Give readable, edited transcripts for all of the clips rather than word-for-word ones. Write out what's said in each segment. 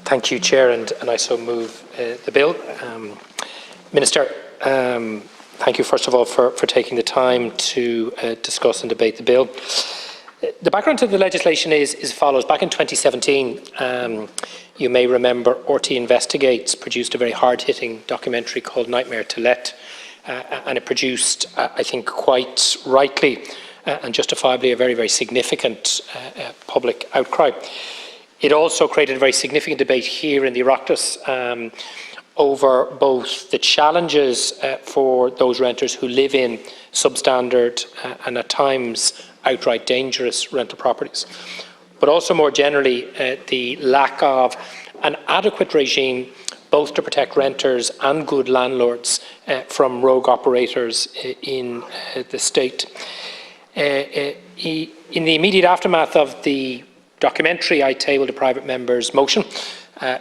Thank you, Chair, and I so move the bill. Minister, thank you first of all for taking the time to discuss and debate the bill. The background to the legislation is as follows. Back in 2017, you may remember RT Investigates produced a very hard-hitting documentary called Nightmare to Let, and it produced, I think quite rightly and justifiably, a very, very significant public outcry. It also created a very significant debate here in the Oireachtas over both the challenges for those renters who live in substandard and at times outright dangerous rental properties, but also more generally the lack of an adequate regime both to protect renters and good landlords from rogue operators in the state. In the immediate aftermath of the documentary, I tabled a private member's motion.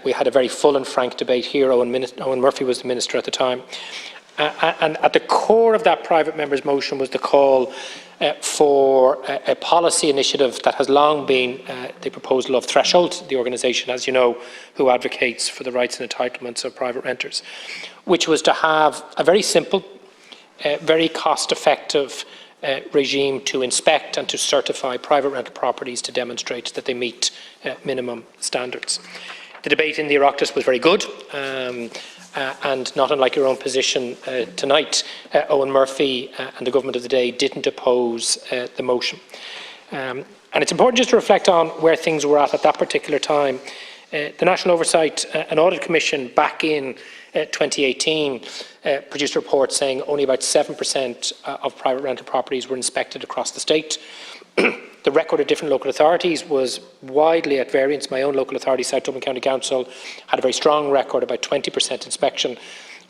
We had a very full and frank debate here. Owen Murphy was the minister at the time. And at the core of that private member's motion was the call for a policy initiative that has long been the proposal of Threshold, the organisation, as you know, who advocates for the rights and entitlements of private renters, which was to have a very simple, very cost-effective regime to inspect and to certify private rental properties to demonstrate that they meet minimum standards. The debate in the Oireachtas was very good, and not unlike your own position tonight, Owen Murphy and the government of the day didn't oppose the motion. And it's important just to reflect on where things were at that particular time. The National Oversight and Audit Commission back in 2018 produced a report saying only about 7% of private rental properties were inspected across the state. The record of different local authorities was widely at variance. My own local authority, South Dublin County Council, had a very strong record, about 20% inspection.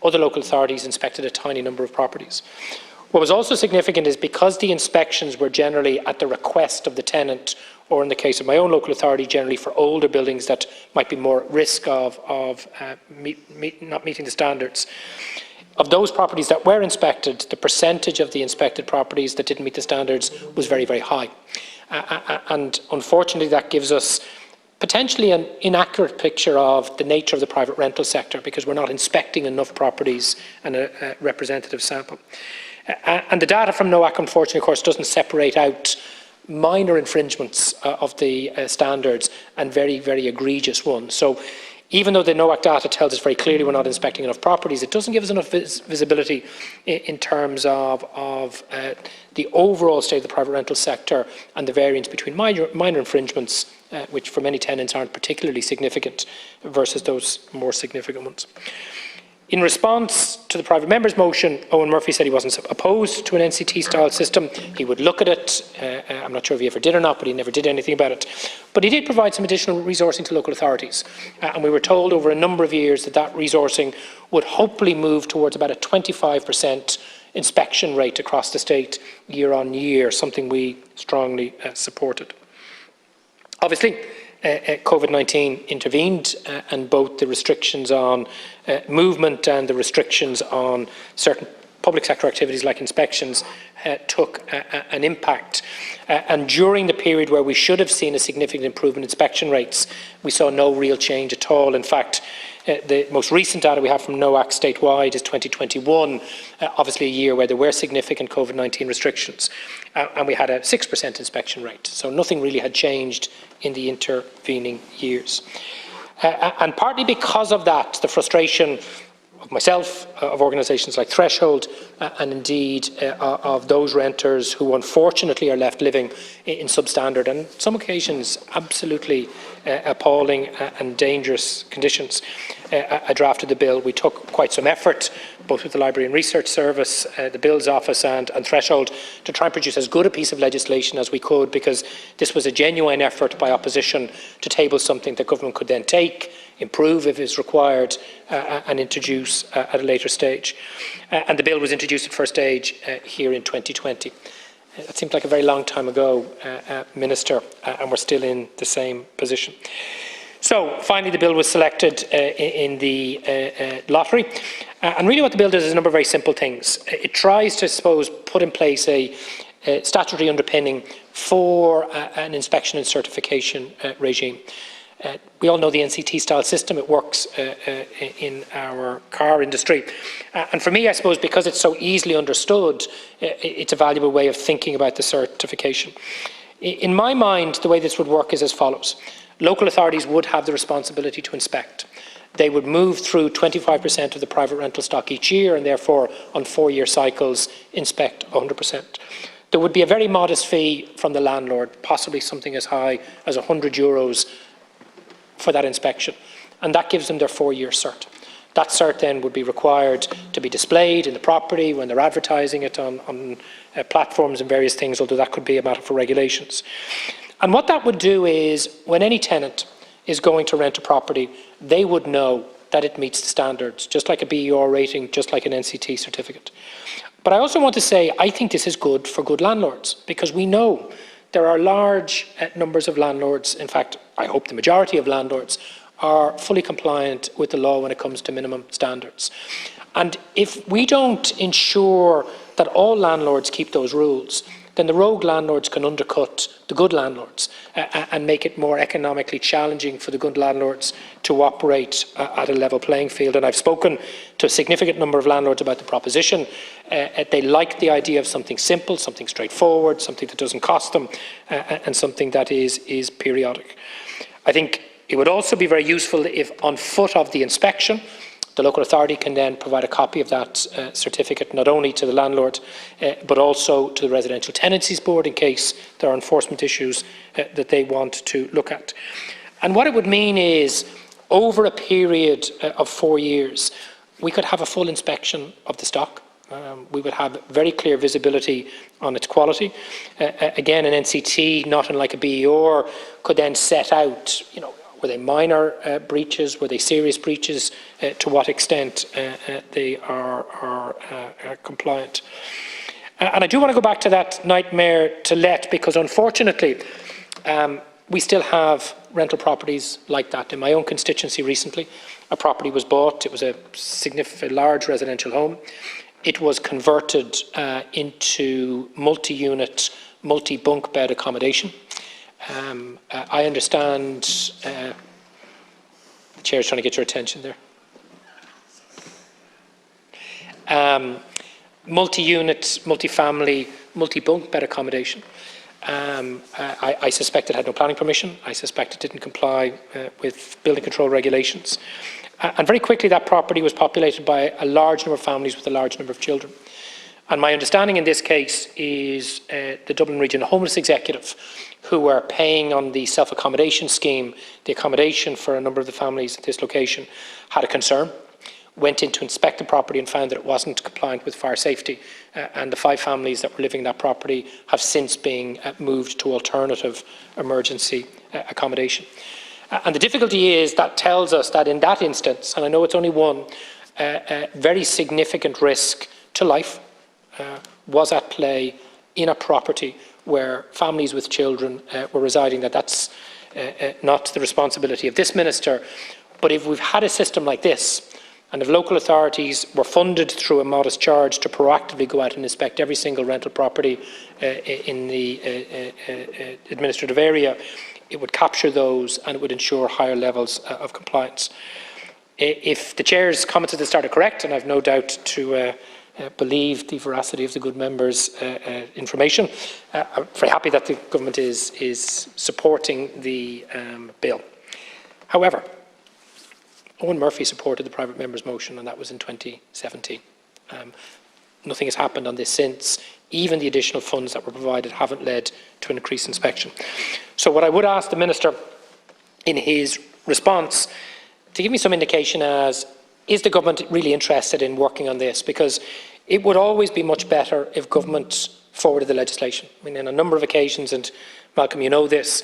Other local authorities inspected a tiny number of properties. What was also significant is because the inspections were generally at the request of the tenant, or in the case of my own local authority, generally for older buildings that might be more at risk of not meeting the standards. Of those properties that were inspected, the percentage of the inspected properties that didn't meet the standards was very, very high. And unfortunately, that gives us potentially an inaccurate picture of the nature of the private rental sector, because we're not inspecting enough properties and a representative sample. And the data from NOAC, unfortunately, of course, doesn't separate out minor infringements of the standards and very, very egregious ones. So even though the NOAC data tells us very clearly we're not inspecting enough properties, it doesn't give us enough visibility in terms of the overall state of the private rental sector and the variance between minor infringements, which for many tenants aren't particularly significant, versus those more significant ones. In response to the private member's motion, Owen Murphy said he wasn't opposed to an NCT-style system. He would look at it. I'm not sure if he ever did or not, but he never did anything about it. But he did provide some additional resourcing to local authorities. And we were told over a number of years that resourcing would hopefully move towards about a 25% inspection rate across the state year on year, something we strongly supported. Obviously, COVID-19 intervened, and both the restrictions on movement and the restrictions on certain public sector activities like inspections took an impact. And during the period where we should have seen a significant improvement in inspection rates, we saw no real change at all. In fact, the most recent data we have from NOAC statewide is 2021, obviously a year where there were significant COVID-19 restrictions, and we had a 6% inspection rate. So nothing really had changed in the intervening years. And partly because of that, the frustration of myself, of organisations like Threshold, and indeed of those renters who unfortunately are left living in substandard and some occasions absolutely appalling and dangerous conditions. I drafted the bill. We took quite some effort, both with the Library and Research Service, the Bills Office and Threshold, to try and produce as good a piece of legislation as we could, because this was a genuine effort by opposition to table something that government could then take, improve if is required, and introduce at a later stage. And the bill was introduced at first stage here in 2020. It seems like a very long time ago, Minister, and we're still in the same position. So finally, the bill was selected in the lottery. And really what the bill does is a number of very simple things. It tries to, I suppose, put in place a statutory underpinning for an inspection and certification regime. We all know the NCT-style system. It works in our car industry. And for me, I suppose, because it's so easily understood, it's a valuable way of thinking about the certification. In my mind, the way this would work is as follows. Local authorities would have the responsibility to inspect. They would move through 25% of the private rental stock each year and therefore on 4-year cycles inspect 100%. There would be a very modest fee from the landlord, possibly something as high as €100 for that inspection, and that gives them their 4-year cert. That cert then would be required to be displayed in the property when they're advertising it on platforms and various things, although that could be a matter for regulations. And what that would do is, when any tenant is going to rent a property, they would know that it meets the standards, just like a BER rating, just like an NCT certificate. But I also want to say, I think this is good for good landlords, because we know there are large numbers of landlords, in fact, I hope the majority of landlords, are fully compliant with the law when it comes to minimum standards. And if we don't ensure that all landlords keep those rules, then the rogue landlords can undercut the good landlords and make it more economically challenging for the good landlords to operate at a level playing field. And I've spoken to a significant number of landlords about the proposition. They like the idea of something simple, something straightforward, something that doesn't cost them, and something that is periodic. I think it would also be very useful if, on foot of the inspection, the local authority can then provide a copy of that certificate not only to the landlord but also to the Residential Tenancies Board in case there are enforcement issues that they want to look at. And what it would mean is, over a period of 4 years, we could have a full inspection of the stock. We would have very clear visibility on its quality. Again, an NCT, not unlike a BER, could then set out, were they minor breaches? Were they serious breaches? To what extent they are compliant? And I do want to go back to that nightmare to let, because unfortunately we still have rental properties like that. In my own constituency recently, a property was bought. It was a significant, large residential home. It was converted into multi-unit, multi-bunk bed accommodation. I understand the chair is trying to get your attention there. Multi-unit, multi-family, multi-bunk bed accommodation. I suspect it had no planning permission. I suspect it didn't comply with building control regulations. And very quickly that property was populated by a large number of families with a large number of children. And my understanding in this case is the Dublin Region Homeless Executive, who were paying on the self-accommodation scheme, the accommodation for a number of the families at this location, had a concern, went in to inspect the property and found that it wasn't compliant with fire safety. And the 5 families that were living in that property have since been moved to alternative emergency accommodation. And the difficulty is that tells us that in that instance, and I know it's only one, very significant risk to life was at play in a property where families with children were residing. That's not the responsibility of this minister. But if we've had a system like this, and if local authorities were funded through a modest charge to proactively go out and inspect every single rental property in the administrative area, it would capture those and it would ensure higher levels of compliance. If the Chair's comments at the start are correct, and I've no doubt to believe the veracity of the good members' information, I'm very happy that the government is supporting the bill. However, Owen Murphy supported the private member's motion, and that was in 2017. Nothing has happened on this since. Even the additional funds that were provided haven't led to an increased inspection. So what I would ask the Minister in his response to give me some indication as, is the government really interested in working on this? Because it would always be much better if government forwarded the legislation. I mean, on a number of occasions, and Malcolm, you know this,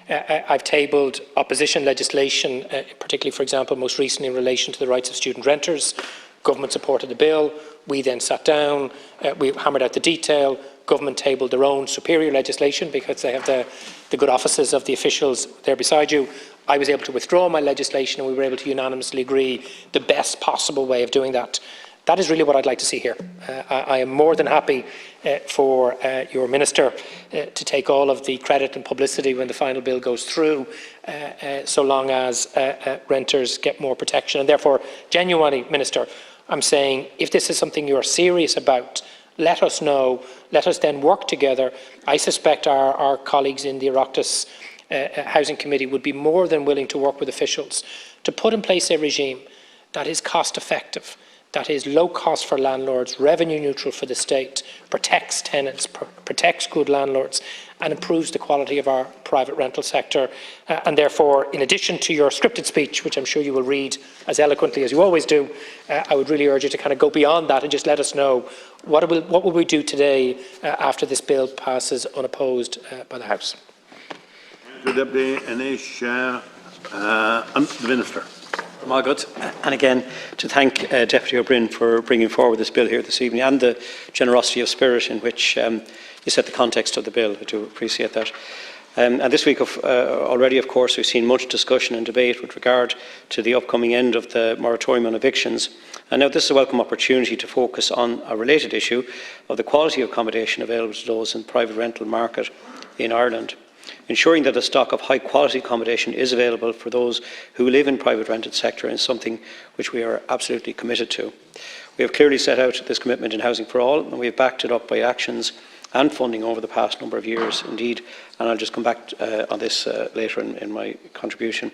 I've tabled opposition legislation, particularly, for example, most recently in relation to the rights of student renters. Government supported the bill. We then sat down, we hammered out the detail. Government tabled their own superior legislation because they have the good offices of the officials there beside you. I was able to withdraw my legislation, and we were able to unanimously agree the best possible way of doing that. That is really what I'd like to see here. I am more than happy for your Minister to take all of the credit and publicity when the final bill goes through, so long as renters get more protection. And therefore, genuinely, Minister, I'm saying if this is something you are serious about, let us know. Let us then work together. I suspect our colleagues in the Oireachtas Housing Committee would be more than willing to work with officials to put in place a regime that is cost effective, that is low cost for landlords, revenue neutral for the state, protects tenants, protects good landlords, and improves the quality of our private rental sector. And therefore, in addition to your scripted speech, which I'm sure you will read as eloquently as you always do, I would really urge you to kind of go beyond that and just let us know what will we do today after this bill passes unopposed by the House. Deputy Anish, the Minister. Margaret, and again to thank Deputy O'Brien for bringing forward this bill here this evening and the generosity of spirit in which you set the context of the bill. I do appreciate that. And this week already, of course, we've seen much discussion and debate with regard to the upcoming end of the moratorium on evictions. And now this is a welcome opportunity to focus on a related issue of the quality of accommodation available to those in the private rental market in Ireland. Ensuring that a stock of high-quality accommodation is available for those who live in the private rented sector is something which we are absolutely committed to. We have clearly set out this commitment in Housing for All, and we have backed it up by actions and funding over the past number of years indeed, and I'll just come back on this later in my contribution.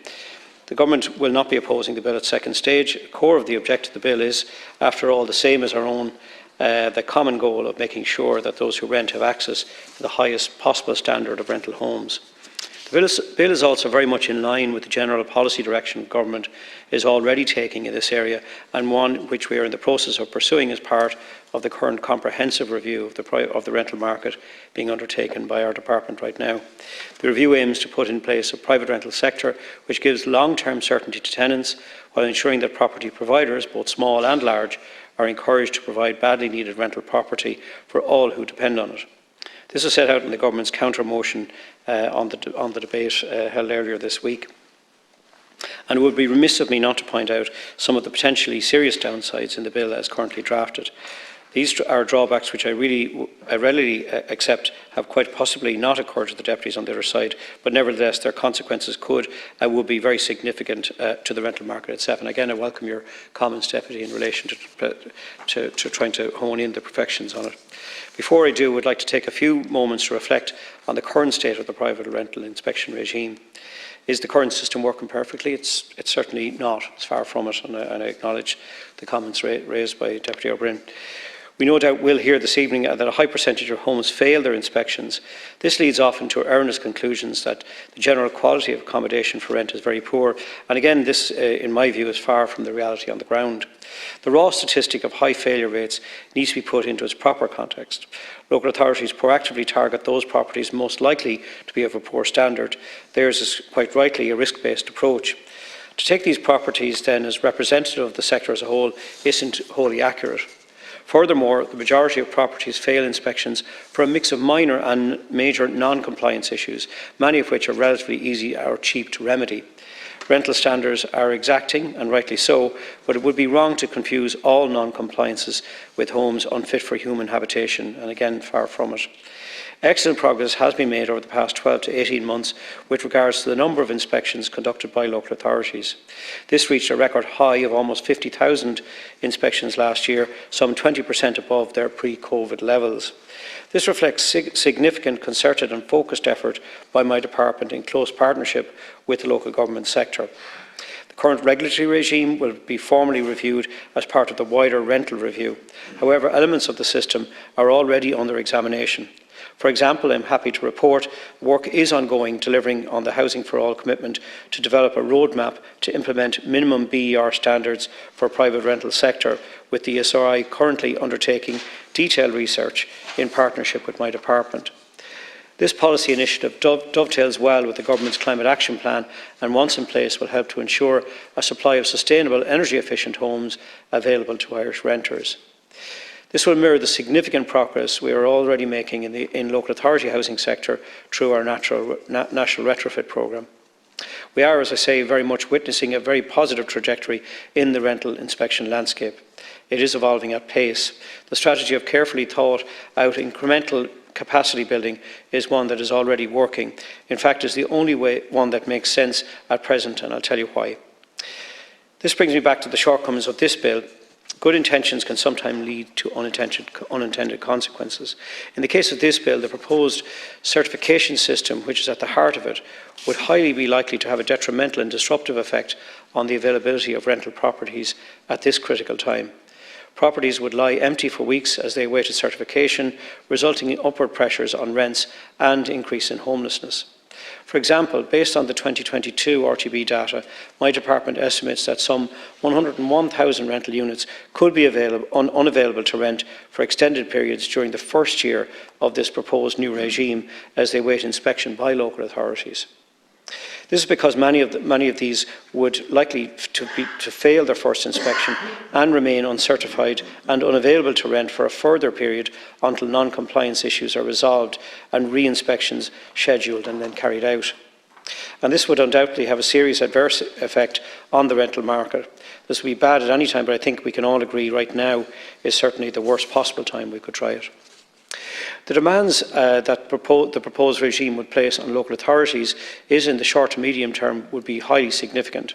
The Government will not be opposing the bill at second stage. The core of the objective of the bill is, after all, the same as our own, the common goal of making sure that those who rent have access to the highest possible standard of rental homes. The bill is also very much in line with the general policy direction the Government is already taking in this area, and one which we are in the process of pursuing as part of the current comprehensive review of the rental market being undertaken by our department right now. The review aims to put in place a private rental sector which gives long-term certainty to tenants while ensuring that property providers, both small and large, are encouraged to provide badly needed rental property for all who depend on it. This is set out in the Government's counter-motion on the debate held earlier this week. And it would be remiss of me not to point out some of the potentially serious downsides in the bill as currently drafted. These are drawbacks which I readily accept have quite possibly not occurred to the deputies on the other side, but nevertheless their consequences could and would be very significant to the rental market itself. And again, I welcome your comments, Deputy, in relation to trying to hone in the perfections on it. Before I do, I would like to take a few moments to reflect on the current state of the private rental inspection regime. Is the current system working perfectly? It's certainly not. It's far from it, and I acknowledge the comments raised by Deputy O'Brien. We no doubt will hear this evening that a high percentage of homes fail their inspections. This leads often to erroneous conclusions that the general quality of accommodation for rent is very poor. And again, this, in my view, is far from the reality on the ground. The raw statistic of high failure rates needs to be put into its proper context. Local authorities proactively target those properties most likely to be of a poor standard. Theirs is quite rightly a risk-based approach. To take these properties then as representative of the sector as a whole isn't wholly accurate. Furthermore, the majority of properties fail inspections for a mix of minor and major non-compliance issues, many of which are relatively easy or cheap to remedy. Rental standards are exacting, and rightly so, but it would be wrong to confuse all non-compliances with homes unfit for human habitation, and again, far from it. Excellent progress has been made over the past 12 to 18 months with regards to the number of inspections conducted by local authorities. This reached a record high of almost 50,000 inspections last year, some 20% above their pre-COVID levels. This reflects significant concerted and focused effort by my department in close partnership with the local government sector. The current regulatory regime will be formally reviewed as part of the wider rental review. However, elements of the system are already under examination. For example, I am happy to report work is ongoing delivering on the Housing for All commitment to develop a roadmap to implement minimum BER standards for private rental sector, with the SRI currently undertaking detailed research in partnership with my department. This policy initiative dovetails well with the Government's Climate Action Plan, and once in place will help to ensure a supply of sustainable, energy-efficient homes available to Irish renters. This will mirror the significant progress we are already making in local authority housing sector through our national retrofit programme. We are, as I say, very much witnessing a very positive trajectory in the rental inspection landscape. It is evolving at pace. The strategy of carefully thought out incremental capacity building is one that is already working. In fact, is the only one that makes sense at present, and I'll tell you why. This brings me back to the shortcomings of this bill. Good intentions can sometimes lead to unintended consequences. In the case of this bill, the proposed certification system, which is at the heart of it, would highly be likely to have a detrimental and disruptive effect on the availability of rental properties at this critical time. Properties would lie empty for weeks as they awaited certification, resulting in upward pressures on rents and increase in homelessness. For example, based on the 2022 RTB data, my department estimates that some 101,000 rental units could be unavailable to rent for extended periods during the first year of this proposed new regime as they await inspection by local authorities. This is because many of these would likely to fail their first inspection and remain uncertified and unavailable to rent for a further period until non-compliance issues are resolved and re-inspections scheduled and then carried out. And this would undoubtedly have a serious adverse effect on the rental market. This would be bad at any time, but I think we can all agree right now is certainly the worst possible time we could try it. The demands that the proposed regime would place on local authorities is in the short to medium term would be highly significant.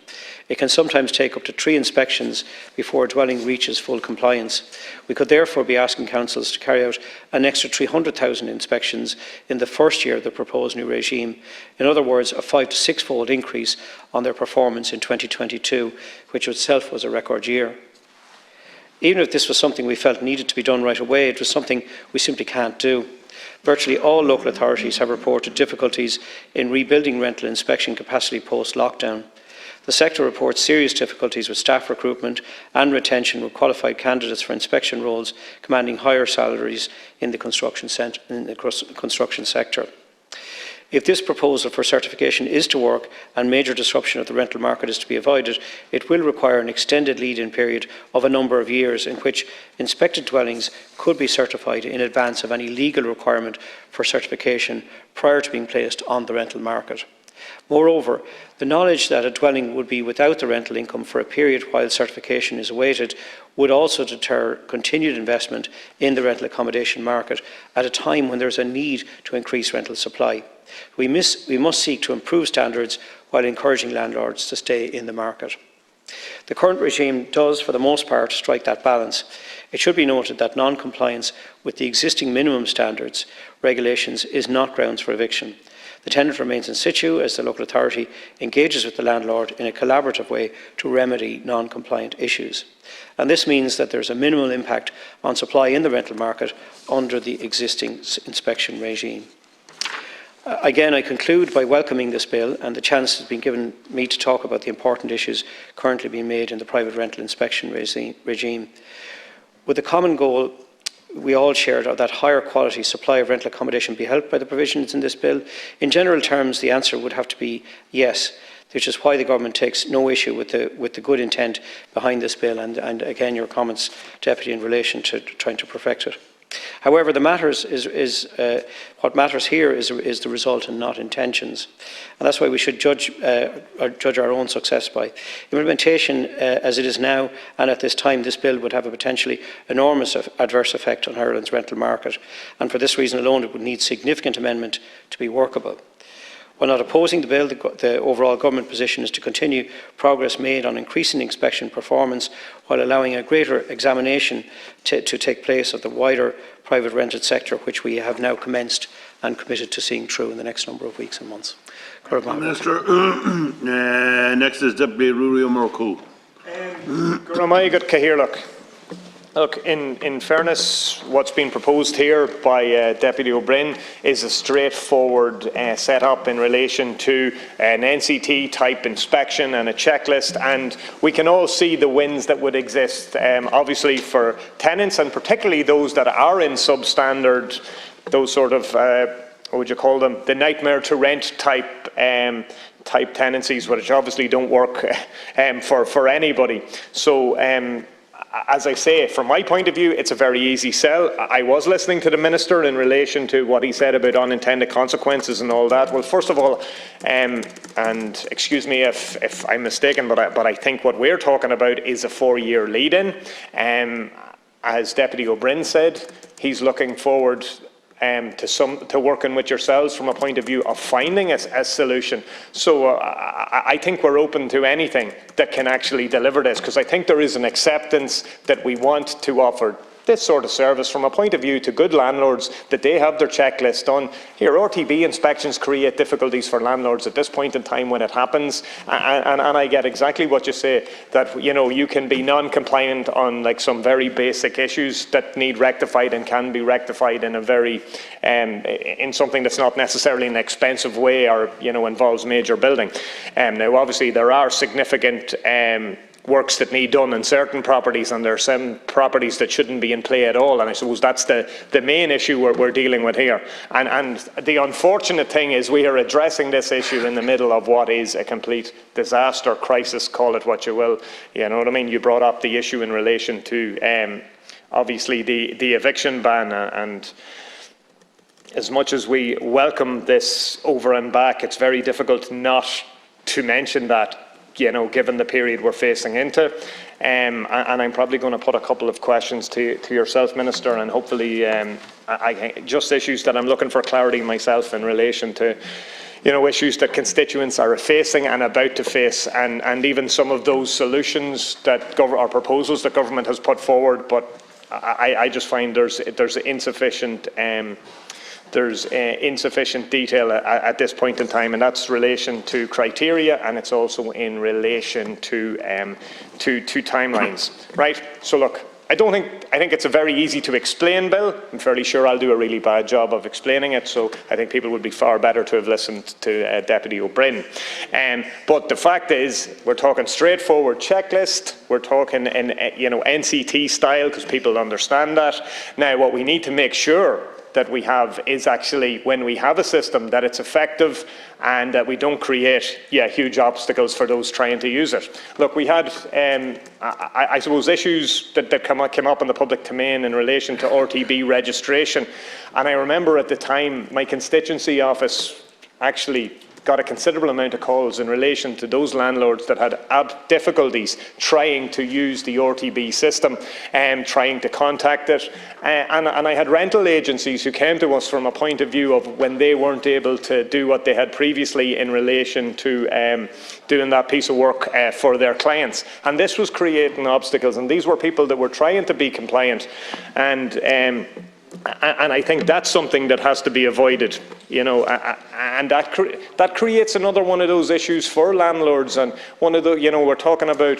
It can sometimes take up to 3 inspections before a dwelling reaches full compliance. We could therefore be asking councils to carry out an extra 300,000 inspections in the first year of the proposed new regime. In other words, a 5- to 6-fold increase on their performance in 2022, which itself was a record year. Even if this was something we felt needed to be done right away, it was something we simply can't do. Virtually all local authorities have reported difficulties in rebuilding rental inspection capacity post-lockdown. The sector reports serious difficulties with staff recruitment and retention with qualified candidates for inspection roles commanding higher salaries in the construction sector. If this proposal for certification is to work and major disruption of the rental market is to be avoided, it will require an extended lead-in period of a number of years in which inspected dwellings could be certified in advance of any legal requirement for certification prior to being placed on the rental market. Moreover, the knowledge that a dwelling would be without the rental income for a period while certification is awaited would also deter continued investment in the rental accommodation market at a time when there is a need to increase rental supply. We must seek to improve standards while encouraging landlords to stay in the market. The current regime does, for the most part, strike that balance. It should be noted that non-compliance with the existing minimum standards regulations is not grounds for eviction. The tenant remains in situ as the local authority engages with the landlord in a collaborative way to remedy non-compliant issues. And this means that there is a minimal impact on supply in the rental market under the existing inspection regime. Again, I conclude by welcoming this bill and the chance has been given me to talk about the important issues currently being made in the private rental inspection regime. With the common goal we all shared of that higher quality supply of rental accommodation be helped by the provisions in this bill, in general terms the answer would have to be yes, which is why the government takes no issue with the good intent behind this bill and again your comments, Deputy, in relation to trying to perfect it. However, what matters here is the result and not intentions. And that's why we should judge our own success by. Implementation as it is now and at this time, this bill would have a potentially enormous adverse effect on Ireland's rental market. And for this reason alone, it would need significant amendment to be workable. While not opposing the bill, the overall government position is to continue progress made on increasing inspection performance while allowing a greater examination to take place of the wider private rented sector, which we have now commenced and committed to seeing through in the next number of weeks and months. Minister, next is Deputy Ruaidhrí O'Murchú. Look, in fairness, what's been proposed here by Deputy O'Brien is a straightforward set-up in relation to an NCT type inspection and a checklist, and we can all see the wins that would exist, obviously for tenants and particularly those that are in substandard, those sort of, what would you call them, the nightmare to rent type tenancies, which obviously don't work for anybody. So as I say, from my point of view, it's a very easy sell. I was listening to the Minister in relation to what he said about unintended consequences and all that. Well, first of all, and excuse me if I'm mistaken, but I think what we're talking about is a 4-year lead-in. As Deputy O'Brien said, he's looking forward to working with yourselves from a point of view of finding a solution. So I think we're open to anything that can actually deliver this, because I think there is an acceptance that we want to offer this sort of service from a point of view to good landlords, that they have their checklist done. Here, RTB inspections create difficulties for landlords at this point in time when it happens, and I get exactly what you say, that you can be non-compliant on like some very basic issues that need rectified and can be rectified in a very in something that's not necessarily an expensive way or involves major building. Now obviously there are significant works that need done in certain properties, and there are some properties that shouldn't be in play at all, and I suppose that's the main issue we're dealing with here. And the unfortunate thing is we are addressing this issue in the middle of what is a complete disaster, crisis, call it what you will. You know what I mean? You brought up the issue in relation to obviously the eviction ban, and as much as we welcome this over and back, it's very difficult not to mention that, given the period we're facing into. And I'm probably going to put a couple of questions to yourself, Minister, and hopefully just issues that I'm looking for clarity myself in relation to, issues that constituents are facing and about to face, and even some of those solutions that or proposals that government has put forward. But I just find there's insufficient detail at this point in time, and that's relation to criteria, and it's also in relation to timelines. Right? So look, I think it's a very easy to explain bill. I'm fairly sure I'll do a really bad job of explaining it, so I think people would be far better to have listened to Deputy O'Brien. But the fact is, we're talking straightforward checklist. We're talking in NCT style, because people understand that. Now, what we need to make sure that we have is actually, when we have a system, that it's effective and that we don't create huge obstacles for those trying to use it. Look, we had, I suppose, issues that came up in the public domain in relation to RTB registration, and I remember at the time my constituency office actually got a considerable amount of calls in relation to those landlords that had difficulties trying to use the RTB system and trying to contact it. And I had rental agencies who came to us from a point of view of when they weren't able to do what they had previously in relation to doing that piece of work for their clients. And this was creating obstacles, and these were people that were trying to be compliant. And I think that's something that has to be avoided, and that creates another one of those issues for landlords. And one of the, we're talking about,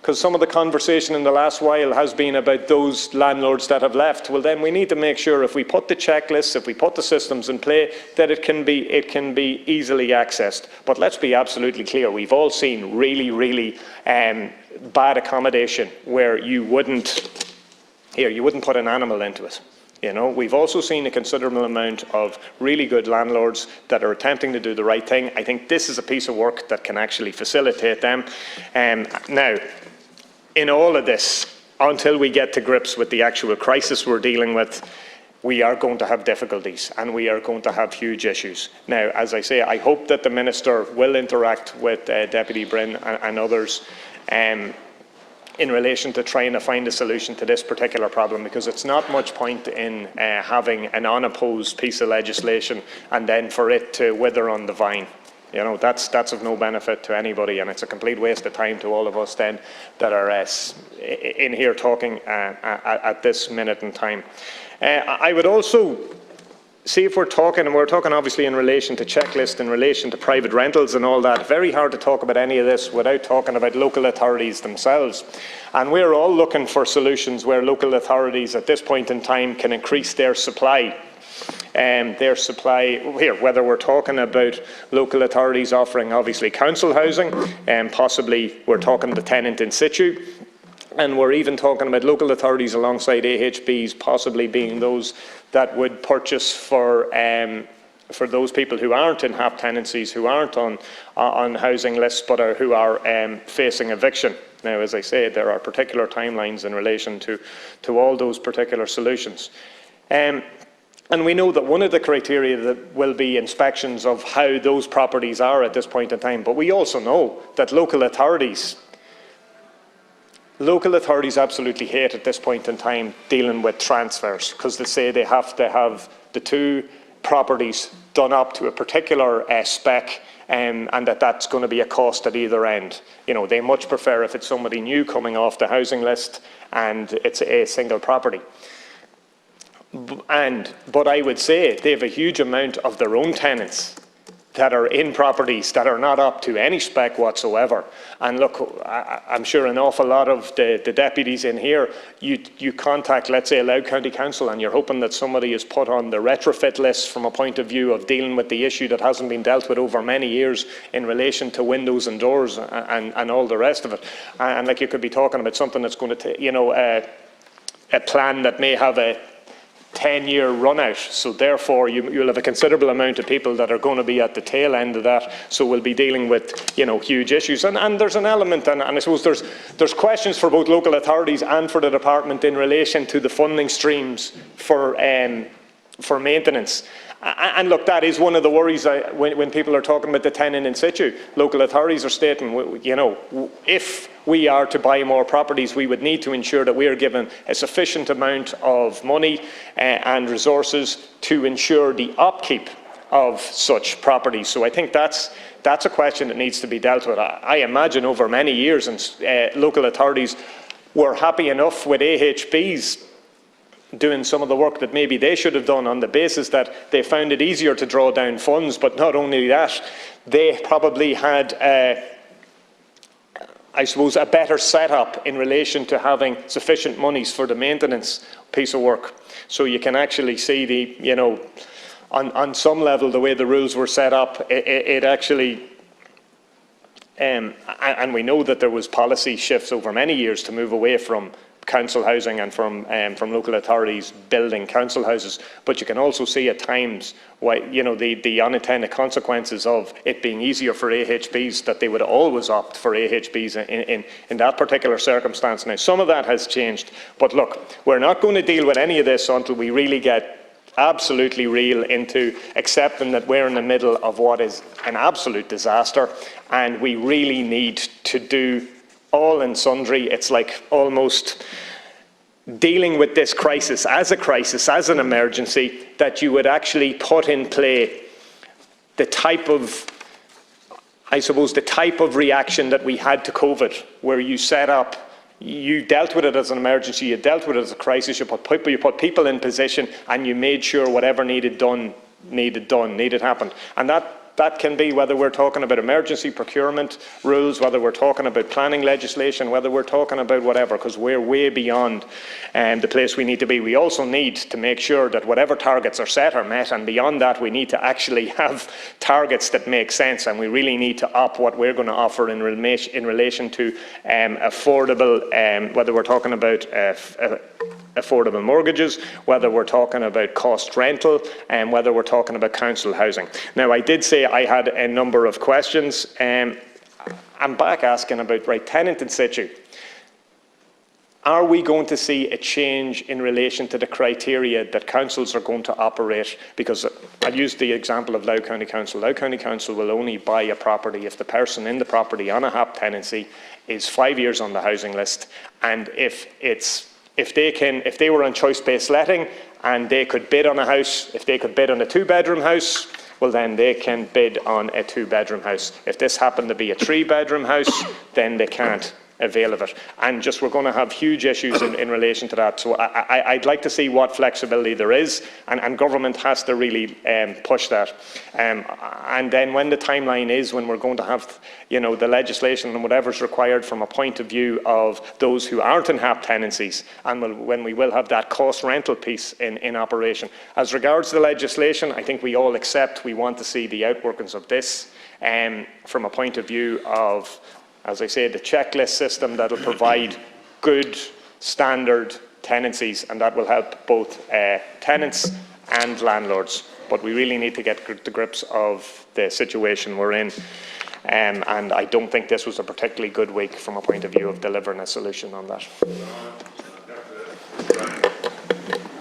because some of the conversation in the last while has been about those landlords that have left. Well, then we need to make sure, if we put the checklists, if we put the systems in play, that it can be easily accessed. But let's be absolutely clear: we've all seen really bad accommodation where you wouldn't put an animal into it. We've also seen a considerable amount of really good landlords that are attempting to do the right thing. I think this is a piece of work that can actually facilitate them. Now, in all of this, until we get to grips with the actual crisis we're dealing with, we are going to have difficulties and we are going to have huge issues. Now, as I say, I hope that the Minister will interact with Deputy Bryn and others in relation to trying to find a solution to this particular problem, because it's not much point in having an unopposed piece of legislation and then for it to wither on the vine. That's of no benefit to anybody, and it's a complete waste of time to all of us then that are in here talking at this minute in time. I would also see, if we're talking obviously in relation to checklist, in relation to private rentals and all that, very hard to talk about any of this without talking about local authorities themselves. And we're all looking for solutions where local authorities at this point in time can increase their supply. Here, whether we're talking about local authorities offering obviously council housing, and possibly we're talking the tenant in situ, and we're even talking about local authorities alongside AHBs possibly being those that would purchase for those people who aren't in HAP tenancies, who aren't on housing lists, but who are facing eviction. Now, as I say, there are particular timelines in relation to all those particular solutions. And we know that one of the criteria that will be inspections of how those properties are at this point in time. But we also know that local authorities absolutely hate at this point in time dealing with transfers, because they say they have to have the two properties done up to a particular spec, and that's going to be a cost at either end. You know, they much prefer if it's somebody new coming off the housing list and it's a single property. But I would say they have a huge amount of their own tenants that are in properties that are not up to any spec whatsoever. And look, I'm sure an awful lot of the deputies in here, you contact, let's say, Louth County Council, and you're hoping that somebody is put on the retrofit list from a point of view of dealing with the issue that hasn't been dealt with over many years in relation to windows and doors and all the rest of it. And like, you could be talking about something that's going to take, you know, a plan that may have a 10-year run out, so therefore you'll have a considerable amount of people that are going to be at the tail end of that, so we'll be dealing with, you know, huge issues. And there's an element, and I suppose there's questions for both local authorities and for the department in relation to the funding streams for maintenance. And look, that is one of the worries when people are talking about the tenant in situ. Local authorities are stating, you know, if we are to buy more properties, we would need to ensure that we are given a sufficient amount of money and resources to ensure the upkeep of such properties. So I think that's a question that needs to be dealt with. I imagine over many years, and local authorities were happy enough with AHBs doing some of the work that maybe they should have done, on the basis that they found it easier to draw down funds. But not only that, they probably had, I suppose, a better setup in relation to having sufficient monies for the maintenance piece of work. So you can actually see the, you know, on some level, the way the rules were set up, it actually, and we know that there was policy shifts over many years to move away from council housing and from local authorities building council houses. But you can also see at times why, you know, the unintended consequences of it being easier for AHBs, that they would always opt for AHBs in that particular circumstance. Now, some of that has changed, but look, we're not going to deal with any of this until we really get absolutely real into accepting that we're in the middle of what is an absolute disaster, and we really need to do all and sundry. It's like almost dealing with this crisis, as an emergency, that you would actually put in play the type of, I suppose, the type of reaction that we had to COVID, where you set up, you dealt with it as an emergency, you dealt with it as a crisis, you put people in position, and you made sure whatever needed happened. And that can be whether we're talking about emergency procurement rules, whether we're talking about planning legislation, whether we're talking about whatever, because we're way beyond the place we need to be. We also need to make sure that whatever targets are set are met, and beyond that we need to actually have targets that make sense, and we really need to up what we're going to offer in relation to affordable, whether we're talking about affordable mortgages, whether we're talking about cost rental, and whether we're talking about council housing. Now, I did say I had a number of questions. I'm back asking about, right, tenant in situ. Are we going to see a change in relation to the criteria that councils are going to operate? Because I'll use the example of Louth County Council. Louth County Council will only buy a property if the person in the property on a HAP tenancy is 5 years on the housing list, and if they were on choice-based letting and they could bid on a house, if they could bid on a 2-bedroom house, well, then they can bid on a 2-bedroom house. If this happened to be a 3-bedroom house, then they can't avail of it. And just, we're going to have huge issues in relation to that. So I'd like to see what flexibility there is, and government has to really push that. And then when the timeline is, when we're going to have, you know, the legislation and whatever's required from a point of view of those who aren't in HAP tenancies, and when we will have that cost rental piece in operation. As regards the legislation, I think we all accept we want to see the outworkings of this from a point of view of, as I say, the checklist system that will provide good standard tenancies, and that will help both tenants and landlords. But we really need to get to grips of the situation we're in. and I don't think this was a particularly good week from a point of view of delivering a solution on that.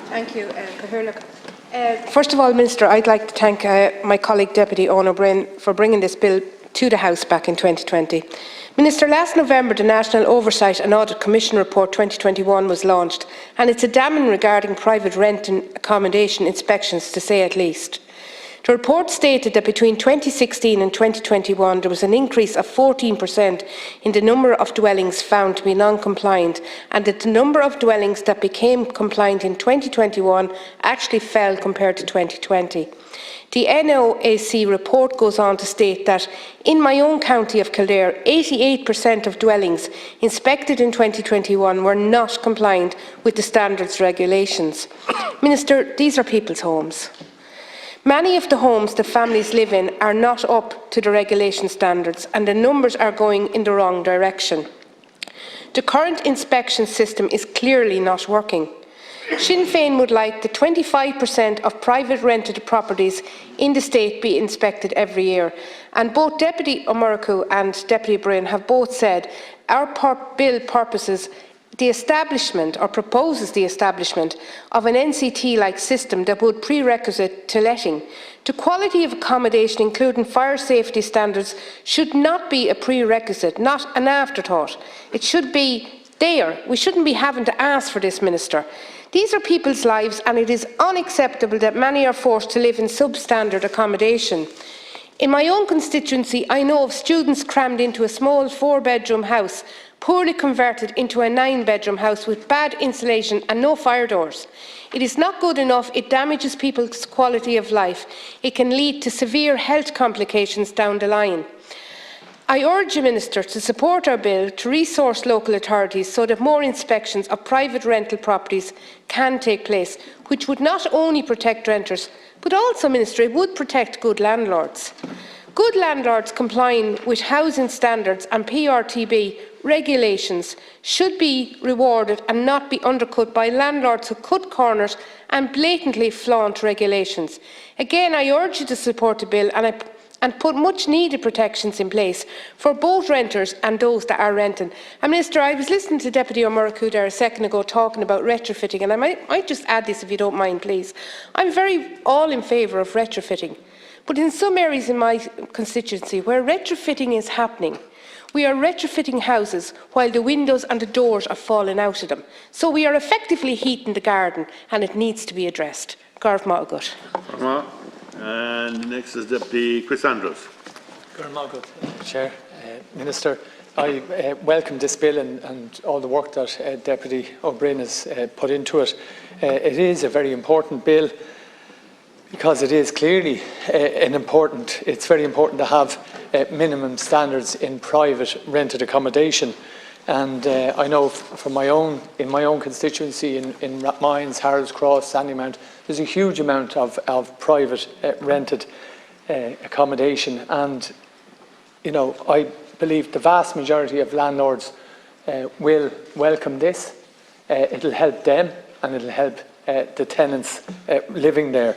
Thank you, Catherine. First of all, Minister, I'd like to thank my colleague Deputy Eoin O'Brien for bringing this bill to the House back in 2020. Minister, last November the National Oversight and Audit Commission Report 2021 was launched, and it's a damning regarding private rent and accommodation inspections, to say at least. The report stated that between 2016 and 2021 there was an increase of 14% in the number of dwellings found to be non-compliant, and that the number of dwellings that became compliant in 2021 actually fell compared to 2020. The NOAC report goes on to state that in my own county of Kildare, 88% of dwellings inspected in 2021 were not compliant with the standards regulations. Minister, these are people's homes. Many of the homes that families live in are not up to the regulation standards, and the numbers are going in the wrong direction. The current inspection system is clearly not working. Sinn Féin would like that 25% of private rented properties in the state be inspected every year, and both Deputy O'Murchu and Deputy O'Brien have both said our bill purposes the establishment, or proposes the establishment, of an NCT-like system that would prerequisite to letting. The quality of accommodation, including fire safety standards, should not be a prerequisite, not an afterthought. It should be there. We shouldn't be having to ask for this, Minister. These are people's lives, and it is unacceptable that many are forced to live in substandard accommodation. In my own constituency, I know of students crammed into a small 4-bedroom house, poorly converted into a 9-bedroom house with bad insulation and no fire doors. It is not good enough. It damages people's quality of life. It can lead to severe health complications down the line. I urge the Minister to support our bill to resource local authorities so that more inspections of private rental properties can take place, which would not only protect renters, but also, Minister, it would protect good landlords. Good landlords complying with housing standards and PRTB regulations should be rewarded and not be undercut by landlords who cut corners and blatantly flaunt regulations. Again, I urge you to support the bill and put much needed protections in place for both renters and those that are renting. And Minister, I was listening to Deputy O'Murchu there a second ago talking about retrofitting, and I might just add this, if you don't mind, please. I'm all in favour of retrofitting, but in some areas in my constituency where retrofitting is happening, we are retrofitting houses while the windows and the doors are falling out of them. So we are effectively heating the garden, and it needs to be addressed. Garth Malgut. And next is Deputy Chris Andrews. Chair, Minister, I welcome this bill and all the work that Deputy O'Brien has put into it. It is a very important bill because it is clearly it's very important to have minimum standards in private rented accommodation. And I know from in my own constituency in Mines, Harold's Cross, Sandymount, there's a huge amount of private rented accommodation, and I believe the vast majority of landlords will welcome this. It'll help them, and it'll help the tenants living there.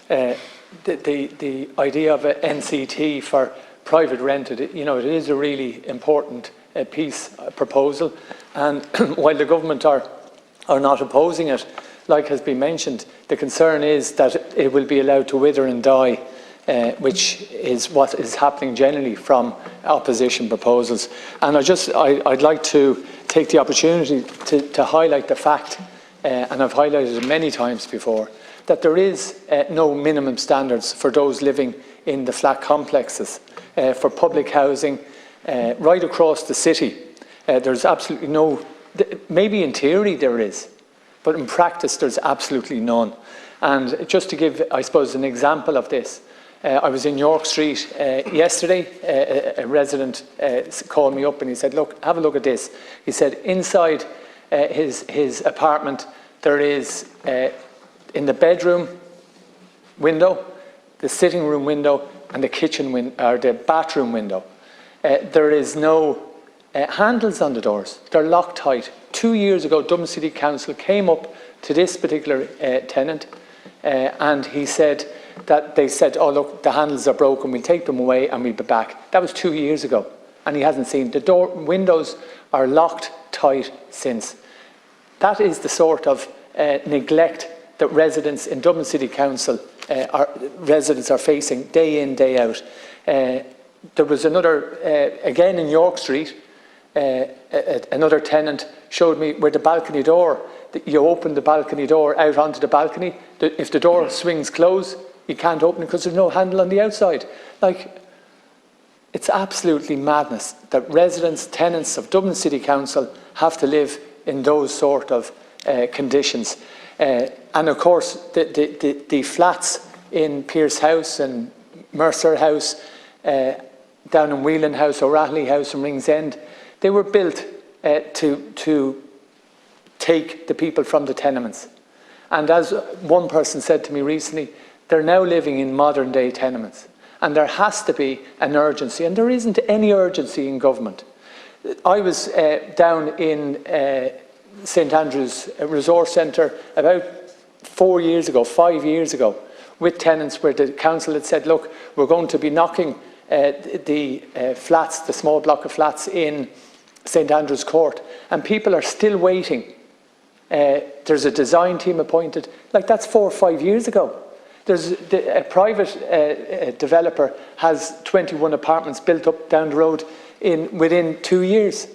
The idea of an NCT for private rented, it is a really important proposal, and while the government are not opposing it, like has been mentioned, the concern is that it will be allowed to wither and die, which is what is happening generally from opposition proposals. And I'd like to take the opportunity to highlight the fact, and I've highlighted it many times before, that there is no minimum standards for those living in the flat complexes for public housing right across the city. There's absolutely no, maybe in theory there is, but in practice there's absolutely none. And just to give, I suppose, an example of this, I was in York Street yesterday. A resident called me up and he said, look, have a look at this. He said inside his apartment there is, in the bedroom window, the sitting room window and the kitchen window, or the bathroom window, there is no handles on the doors. They're locked tight. 2 years ago, Dublin City Council came up to this particular tenant and he said, that they said, oh look, the handles are broken, we'll take them away and we'll be back. That was 2 years ago, and he hasn't seen. The windows are locked tight since. That is the sort of neglect that residents in Dublin City Council residents are facing day in, day out. There was another, again in York Street, another tenant showed me where the balcony door, you open the balcony door out onto the balcony. If the door swings closed, you can't open it because there's no handle on the outside. Like, it's absolutely madness that residents, tenants of Dublin City Council have to live in those sort of conditions. And of course, the flats in Pierce House and Mercer House, down in Whelan House, O'Reilly House and Ringsend, they were built to take the people from the tenements. And as one person said to me recently, they're now living in modern day tenements. And there has to be an urgency, and there isn't any urgency in government. I was down in St Andrews Resource Centre about 5 years ago, with tenants where the council had said, look, we're going to be knocking the flats, the small block of flats in St Andrews Court, and people are still waiting. There's a design team appointed. Like, that's 4 or 5 years ago. There's a private developer has 21 apartments built up down the road within 2 years.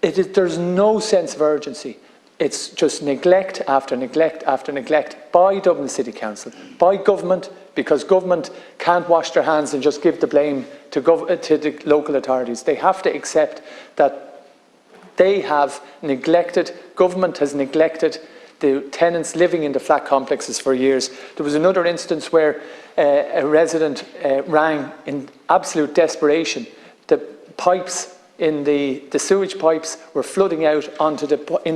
There's no sense of urgency. It's just neglect after neglect after neglect by Dublin City Council, by government, because government can't wash their hands and just give the blame to the local authorities. They have to accept that they have neglected, government has neglected the tenants living in the flat complexes for years. There was another instance where a resident rang in absolute desperation. The pipes in the sewage pipes were flooding out into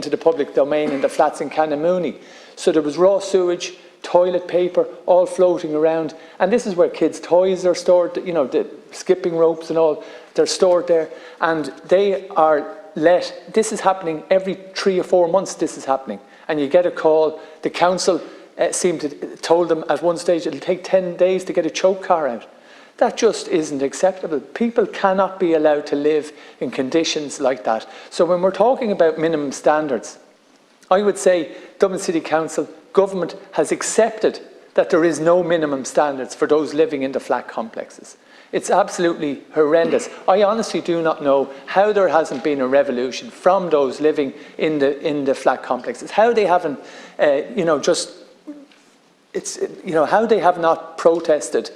the public domain in the flats in Canamooney. So there was raw sewage, toilet paper, all floating around. And this is where kids' toys are stored, you know, the skipping ropes and all, they're stored there. And they are this is happening every 3 or 4 months, this is happening. And you get a call, the council told them at one stage it'll take 10 days to get a choke car out. That just isn't acceptable. People cannot be allowed to live in conditions like that. So when we're talking about minimum standards, I would say Dublin City Council, government has accepted that there is no minimum standards for those living in the flat complexes. It's absolutely horrendous. I honestly do not know how there hasn't been a revolution from those living in the flat complexes. How they haven't, how they have not protested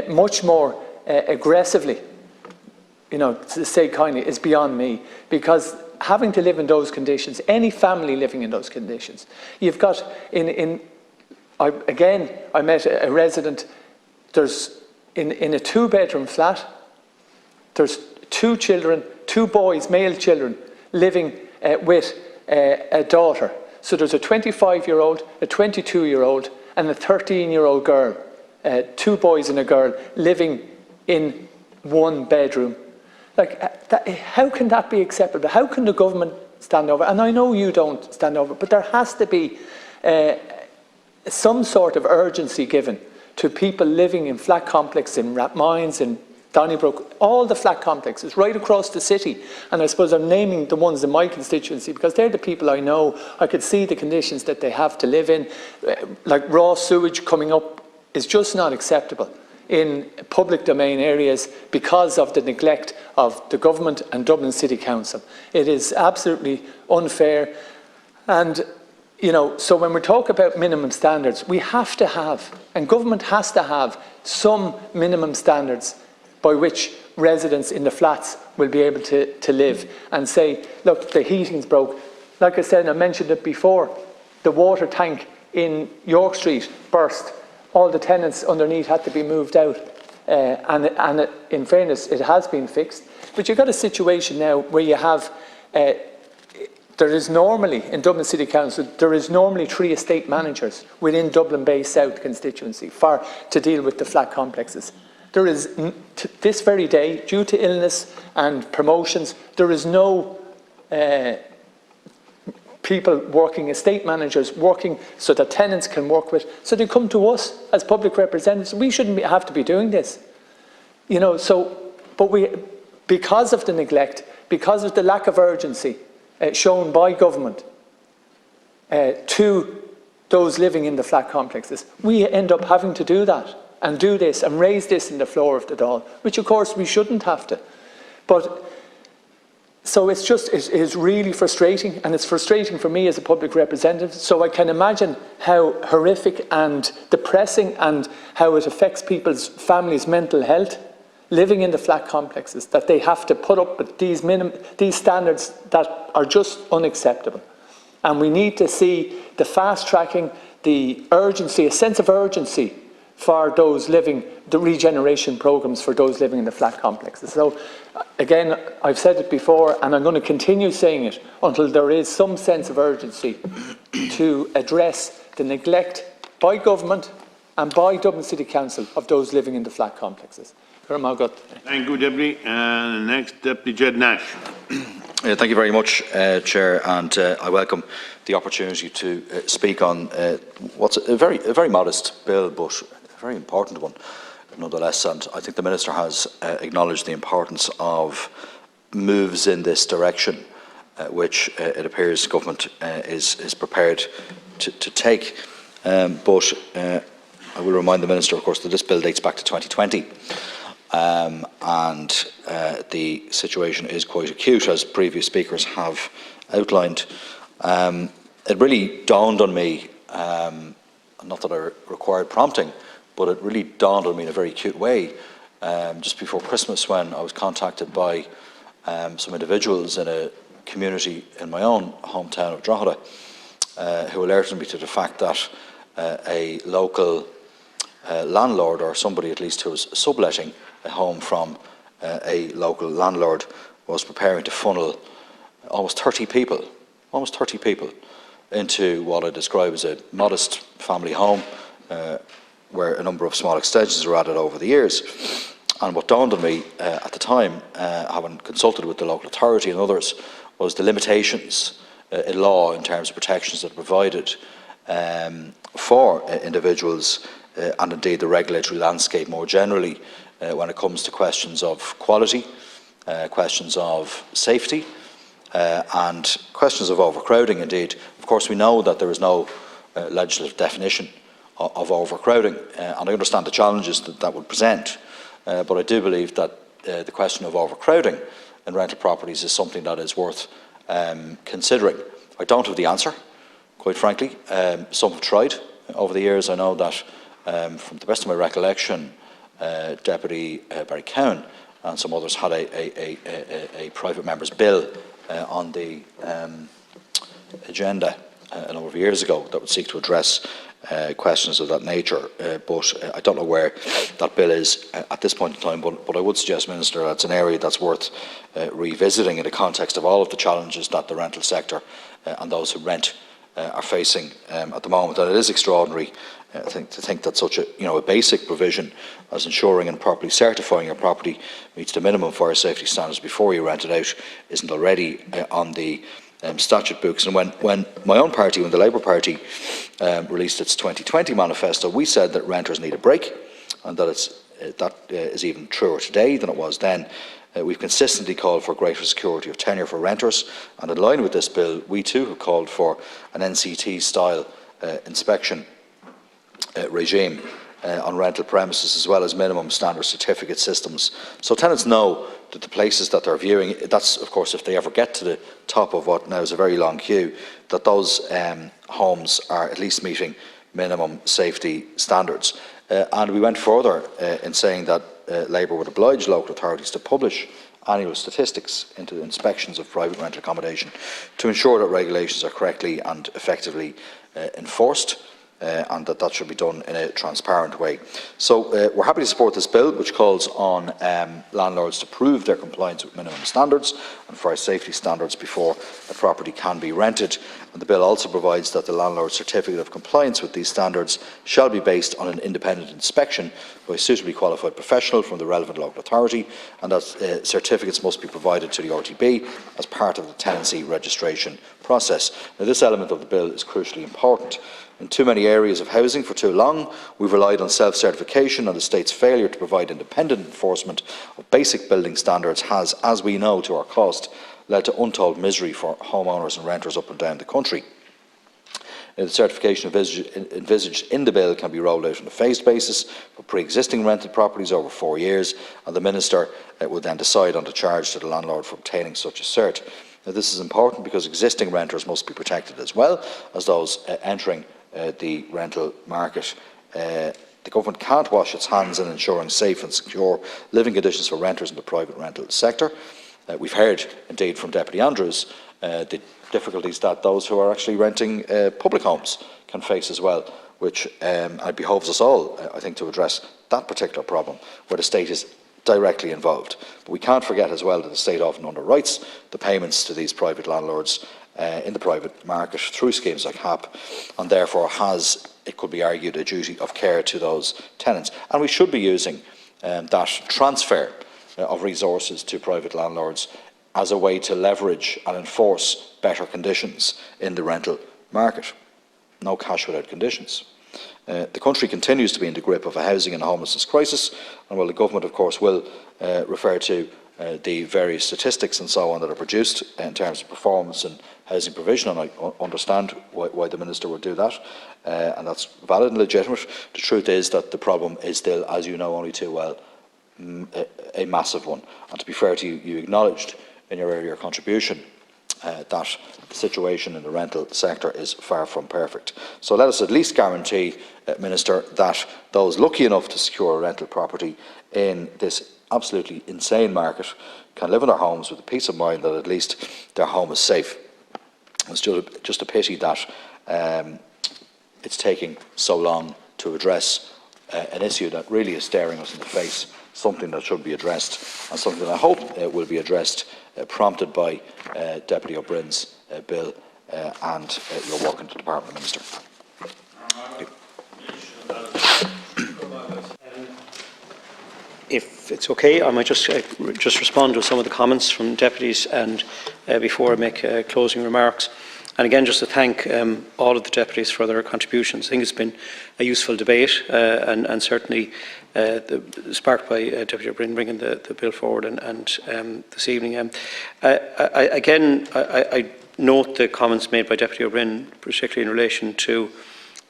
much more aggressively, to say kindly, is beyond me. Because having to live in those conditions, any family living in those conditions, you've got I met a resident. There's in a 2-bedroom flat, there's 2 children, 2 boys, male children, living with a daughter. So there's a 25-year-old, a 22-year-old, and a 13-year-old girl, 2 boys and a girl, living in 1 bedroom. Like, how can that be acceptable? How can the government stand over? And I know you don't stand over, but there has to be some sort of urgency given to people living in flat complexes in Rathmines, in Donnybrook, all the flat complexes right across the city. And I suppose I'm naming the ones in my constituency because they're the people I know. I could see the conditions that they have to live in. Like, raw sewage coming up is just not acceptable in public domain areas because of the neglect of the government and Dublin City Council. It is absolutely unfair. And so when we talk about minimum standards, we have to have, and government has to have, some minimum standards by which residents in the flats will be able to live and say, look, the heating's broke. Like I said, I mentioned it before, the water tank in York Street burst. All the tenants underneath had to be moved out. And in fairness, it has been fixed. But you've got a situation now where you have there is normally, in Dublin City Council, there is normally 3 estate managers within Dublin Bay South constituency to deal with the flat complexes. There is, this very day, due to illness and promotions, there is no people working, estate managers working so that tenants can work with, so they come to us as public representatives. We shouldn't have to be doing this. You know, but because of the neglect, because of the lack of urgency shown by government to those living in the flat complexes, we end up having to do that and do this and raise this in the floor of the Dáil, which of course we shouldn't have to. But so it's really frustrating, and it's frustrating for me as a public representative. So I can imagine how horrific and depressing and how it affects people's families' mental health living in the flat complexes, that they have to put up with these standards that are just unacceptable. And we need to see the fast tracking, the urgency, a sense of urgency for those living, the regeneration programs for those living in the flat complexes. So again, I've said it before, and I'm going to continue saying it until there is some sense of urgency to address the neglect by government and by Dublin City Council of those living in the flat complexes. Thank you, Deputy. And next, Deputy Jed Nash. Thank you very much, Chair, and I welcome the opportunity to speak on what's a very modest bill, but a very important one nonetheless. And I think the Minister has acknowledged the importance of moves in this direction, which it appears government is prepared to take. But I will remind the Minister, of course, that this bill dates back to 2020. And the situation is quite acute, as previous speakers have outlined. It really dawned on me, not that I required prompting, but it really dawned on me in a very acute way just before Christmas, when I was contacted by some individuals in a community in my own hometown of Drogheda who alerted me to the fact that a local landlord, or somebody at least who was subletting a home from a local landlord, was preparing to funnel almost 30 people into what I describe as a modest family home where a number of small extensions were added over the years. And what dawned on me at the time, having consulted with the local authority and others, was the limitations in law in terms of protections that are provided for individuals and indeed the regulatory landscape more generally when it comes to questions of quality, questions of safety and questions of overcrowding. Indeed, of course, we know that there is no legislative definition of overcrowding, and I understand the challenges that would present, but I do believe that the question of overcrowding in rental properties is something that is worth considering. I don't have the answer, quite frankly. Some have tried over the years. I know that from the best of my recollection, Deputy Barry Cowan and some others had a private member's bill on the agenda a number of years ago that would seek to address questions of that nature, but I don't know where that bill is at this point in time, but I would suggest, Minister, that it's an area that's worth revisiting in the context of all of the challenges that the rental sector and those who rent are facing at the moment. And it is extraordinary to think that such a basic provision as ensuring and properly certifying your property meets the minimum fire safety standards before you rent it out isn't already on the statute books. And when my own party, when the Labour Party released its 2020 manifesto, we said that renters need a break, and that is even truer today than it was then. We've consistently called for greater security of tenure for renters, and in line with this bill, we too have called for an NCT-style inspection regime on rental premises, as well as minimum standard certificate systems. So tenants know that the places that they're viewing, that's of course if they ever get to the top of what now is a very long queue, that those homes are at least meeting minimum safety standards. And we went further in saying that Labour would oblige local authorities to publish annual statistics into the inspections of private rental accommodation to ensure that regulations are correctly and effectively enforced. and that should be done in a transparent way. So we're happy to support this bill, which calls on landlords to prove their compliance with minimum standards and fire safety standards before a property can be rented. And the bill also provides that the landlord's certificate of compliance with these standards shall be based on an independent inspection by a suitably qualified professional from the relevant local authority, and that certificates must be provided to the RTB as part of the tenancy registration process. Now, this element of the bill is crucially important. In too many areas of housing for too long, we've relied on self-certification, and the state's failure to provide independent enforcement of basic building standards has, as we know to our cost, led to untold misery for homeowners and renters up and down the country. The certification envisaged in the bill can be rolled out on a phased basis for pre-existing rented properties over 4 years, and the Minister will then decide on the charge to the landlord for obtaining such a cert. Now, this is important because existing renters must be protected as well as those entering the rental market. The government can't wash its hands in ensuring safe and secure living conditions for renters in the private rental sector. We've heard, indeed, from Deputy Andrews the difficulties that those who are actually renting public homes can face as well, which it behoves us all, I think, to address that particular problem where the state is directly involved. But we can't forget as well that the state often underwrites the payments to these private landlords in the private market through schemes like HAP, and therefore has, it could be argued, a duty of care to those tenants. And we should be using that transfer of resources to private landlords as a way to leverage and enforce better conditions in the rental market. No cash without conditions. The country continues to be in the grip of a housing and homelessness crisis, and while the government, of course, will refer to the various statistics and so on that are produced in terms of performance and housing provision, and I understand why the Minister would do that, and that's valid and legitimate. The truth is that the problem is still, as you know only too well, a massive one. And to be fair to you, you acknowledged in your earlier contribution that the situation in the rental sector is far from perfect. So let us at least guarantee, Minister, that those lucky enough to secure a rental property in this absolutely insane market can live in their homes with the peace of mind that at least their home is safe. It's just a pity that it's taking so long to address an issue that really is staring us in the face, something that should be addressed, and something that I hope will be addressed, prompted by Deputy O'Brien's bill and your work in the Department, Minister. If it's okay, I might just respond to some of the comments from deputies and before I make closing remarks. And again, just to thank all of the deputies for their contributions. I think it's been a useful debate and certainly sparked by Deputy O'Brien bringing the bill forward and this evening. I note the comments made by Deputy O'Brien, particularly in relation to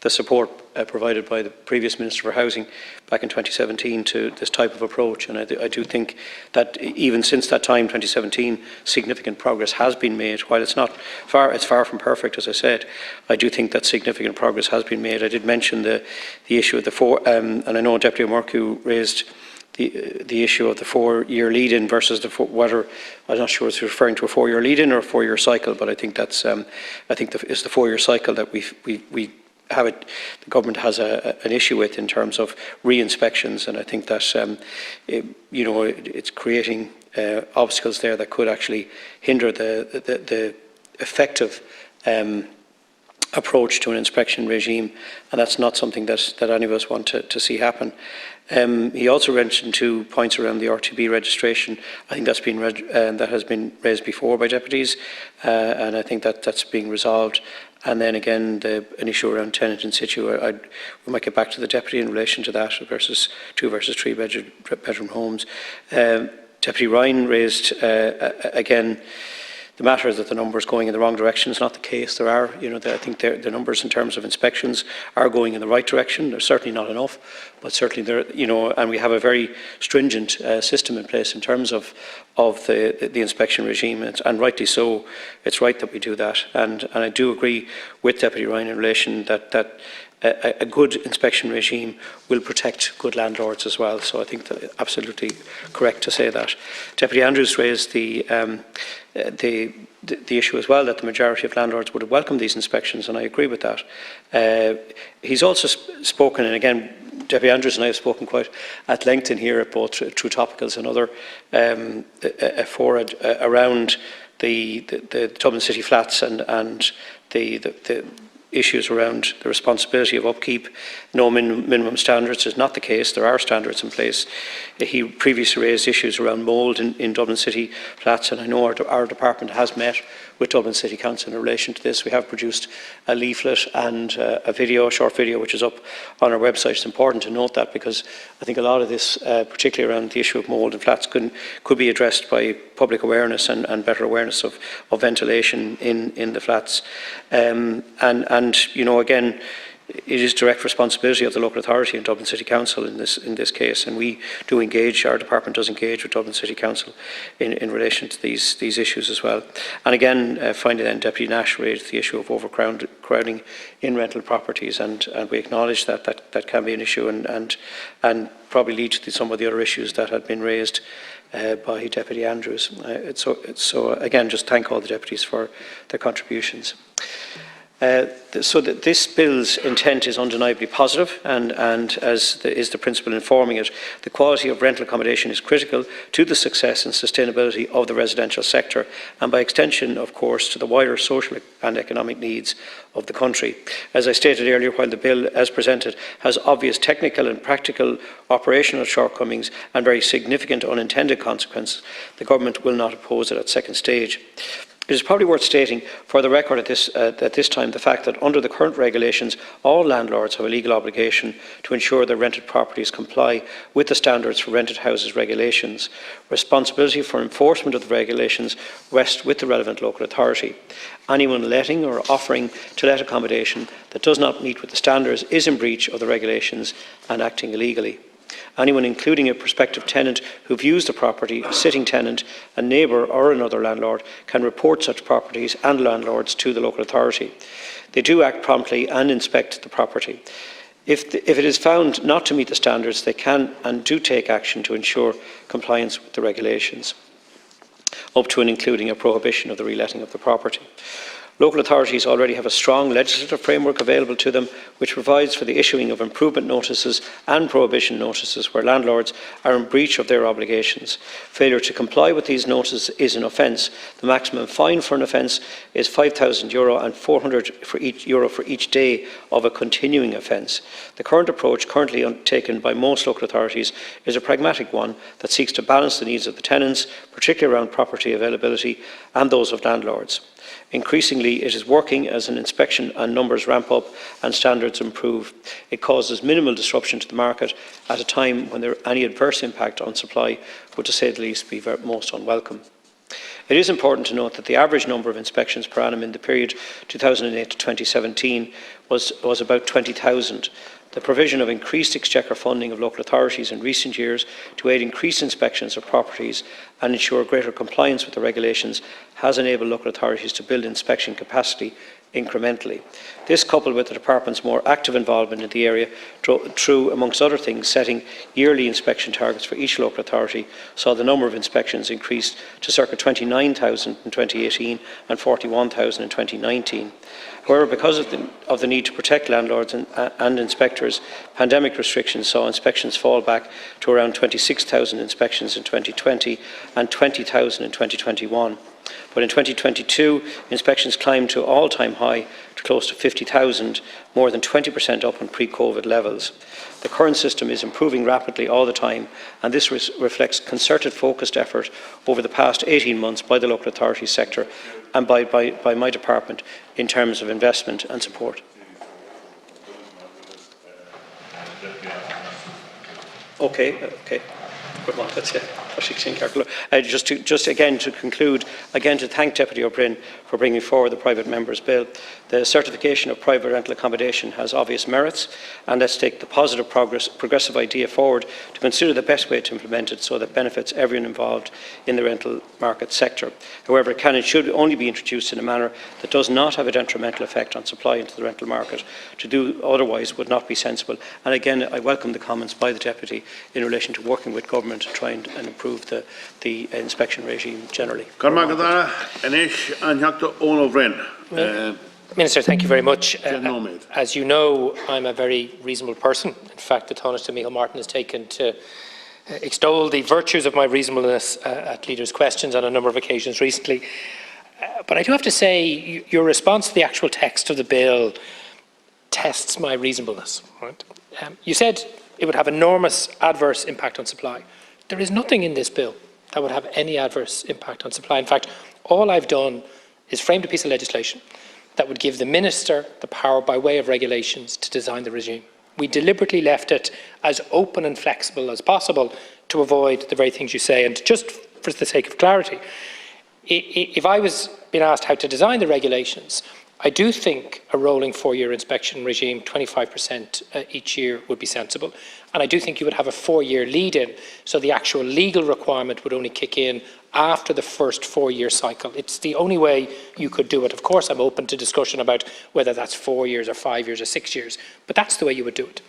the support provided by the previous Minister for Housing back in 2017 to this type of approach. And I do think that even since that time, 2017, significant progress has been made. While it's far from perfect, as I said, I do think that significant progress has been made. I did mention the issue of the and I know Deputy O'Murcu raised the issue of the 4-year lead-in versus whether, I'm not sure it's referring to a 4-year lead-in or a 4-year cycle, but I think that's it's the 4-year cycle that we have it. The government has an issue with in terms of re-inspections, and I think that it's creating obstacles there that could actually hinder the effective approach to an inspection regime, and that's not something that any of us want to see happen. He also mentioned 2 points around the RTB registration. I think that's been that has been raised before by deputies, and I think that's being resolved. And then again, an issue around tenant in situ. We might get back to the deputy in relation to that versus 2 versus 3 bedroom homes. Deputy Ryan raised again. The matter is that the numbers going in the wrong direction is not the case. There are, I think the numbers in terms of inspections are going in the right direction. They're certainly not enough, but certainly they're, and we have a very stringent system in place in terms of the inspection regime, and rightly so. It's right that we do that, and I do agree with Deputy Ryan in relation that a good inspection regime will protect good landlords as well. So I think that absolutely correct to say that. Deputy Andrews raised the issue as well that the majority of landlords would have welcomed these inspections, and I agree with that. He's also spoken, and again, Deputy Andrews and I have spoken quite at length in here, both through topicals and other fora around the Dublin City flats and the issues around the responsibility of upkeep. No minimum standards is not the case. There are standards in place. He previously raised issues around mould in Dublin City flats, and I know our department has met with Dublin City Council in relation to this. We have produced a leaflet and a short video, which is up on our website. It's important to note that, because I think a lot of this, particularly around the issue of mould in flats, could be addressed by public awareness and better awareness of ventilation in the flats. And you know, again, it is direct responsibility of the local authority and Dublin City Council in this case, and we do engage, our department does engage with Dublin City Council in relation to these issues as well. And again, finally then, Deputy Nash raised the issue of overcrowding in rental properties, and we acknowledge that can be an issue and probably lead to some of the other issues that had been raised by Deputy Andrews. So again, just thank all the deputies for their contributions. So that this bill's intent is undeniably positive, and as is the principle informing it, the quality of rental accommodation is critical to the success and sustainability of the residential sector, and by extension, of course, to the wider social and economic needs of the country. As I stated earlier, while the bill as presented has obvious technical and practical operational shortcomings and very significant unintended consequences, the government will not oppose it at second stage. It is probably worth stating for the record at this time the fact that under the current regulations, all landlords have a legal obligation to ensure their rented properties comply with the standards for rented houses regulations. Responsibility for enforcement of the regulations rests with the relevant local authority. Anyone letting or offering to let accommodation that does not meet with the standards is in breach of the regulations and acting illegally. Anyone, including a prospective tenant who views the property, a sitting tenant, a neighbour or another landlord, can report such properties and landlords to the local authority. They do act promptly and inspect the property. If it is found not to meet the standards, they can and do take action to ensure compliance with the regulations, up to and including a prohibition of the reletting of the property. Local authorities already have a strong legislative framework available to them, which provides for the issuing of improvement notices and prohibition notices where landlords are in breach of their obligations. Failure to comply with these notices is an offence. The maximum fine for an offence is €5,000 and €400 for each day of a continuing offence. The current approach currently undertaken by most local authorities is a pragmatic one that seeks to balance the needs of the tenants, particularly around property availability, and those of landlords. Increasingly, it is working as an inspection and numbers ramp up and standards improve. It causes minimal disruption to the market at a time when any adverse impact on supply would, to say the least, be most unwelcome. It is important to note that the average number of inspections per annum in the period 2008 to 2017 was about 20,000. The provision of increased exchequer funding of local authorities in recent years to aid increased inspections of properties and ensure greater compliance with the regulations has enabled local authorities to build inspection capacity incrementally. This, coupled with the Department's more active involvement in the area through, amongst other things, setting yearly inspection targets for each local authority, saw the number of inspections increase to circa 29,000 in 2018 and 41,000 in 2019. However, because of the need to protect landlords and inspectors, pandemic restrictions saw inspections fall back to around 26,000 inspections in 2020 and 20,000 in 2021. But in 2022, inspections climbed to all-time high to close to 50,000, more than 20% up on pre-COVID levels. The current system is improving rapidly all the time, and this reflects concerted, focused effort over the past 18 months by the local authority sector and by my department in terms of investment and support. Okay. Good one, that's it. Just again to conclude, again to thank Deputy O'Brien for bringing forward the private member's bill. The certification of private rental accommodation has obvious merits, and let's take the positive progressive idea forward to consider the best way to implement it so that it benefits everyone involved in the rental market sector. However, it can and should only be introduced in a manner that does not have a detrimental effect on supply into the rental market. To do otherwise would not be sensible. And again, I welcome the comments by the Deputy in relation to working with government to try and improve the inspection regime generally. Minister, thank you very much. As you know, I'm a very reasonable person. In fact, the Tánaiste Micheál Martin has taken to extol the virtues of my reasonableness at leaders' questions on a number of occasions recently. But I do have to say, your response to the actual text of the bill tests my reasonableness. Right? You said it would have enormous adverse impact on supply. There is nothing in this bill that would have any adverse impact on supply. In fact, all I've done is framed a piece of legislation that would give the Minister the power by way of regulations to design the regime. We deliberately left it as open and flexible as possible to avoid the very things you say. And just for the sake of clarity, if I was being asked how to design the regulations, I do think a rolling 4-year inspection regime, 25% each year, would be sensible. And I do think you would have a 4-year lead-in, so the actual legal requirement would only kick in after the first 4-year cycle. It's the only way you could do it. Of course, I'm open to discussion about whether that's 4 years or 5 years or 6 years, but that's the way you would do it.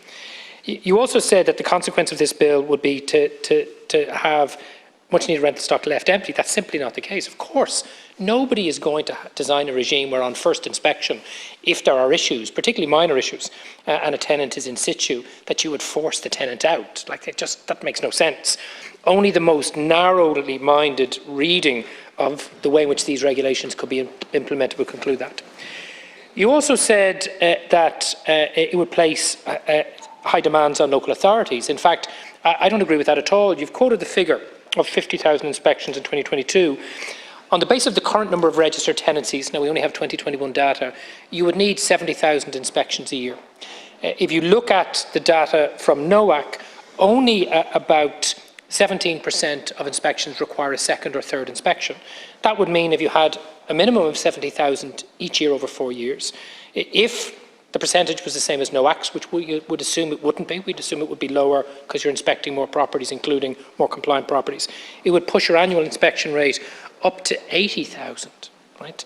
You also said that the consequence of this bill would be to have much needed rental stock left empty. That's simply not the case. Of course, nobody is going to design a regime where on first inspection, if there are issues, particularly minor issues, and a tenant is in situ, that you would force the tenant out. That makes no sense. Only the most narrowly minded reading of the way in which these regulations could be implemented would conclude that. You also said that it would place high demands on local authorities. In fact, I don't agree with that at all. You've quoted the figure of 50,000 inspections in 2022. On the basis of the current number of registered tenancies, now we only have 2021 data, you would need 70,000 inspections a year. If you look at the data from NOAC, only about 17% of inspections require a second or third inspection. That would mean if you had a minimum of 70,000 each year over 4 years, if the percentage was the same as NOAC's, which we would assume it wouldn't be. We'd assume it would be lower because you're inspecting more properties, including more compliant properties. It would push your annual inspection rate up to 80,000, right?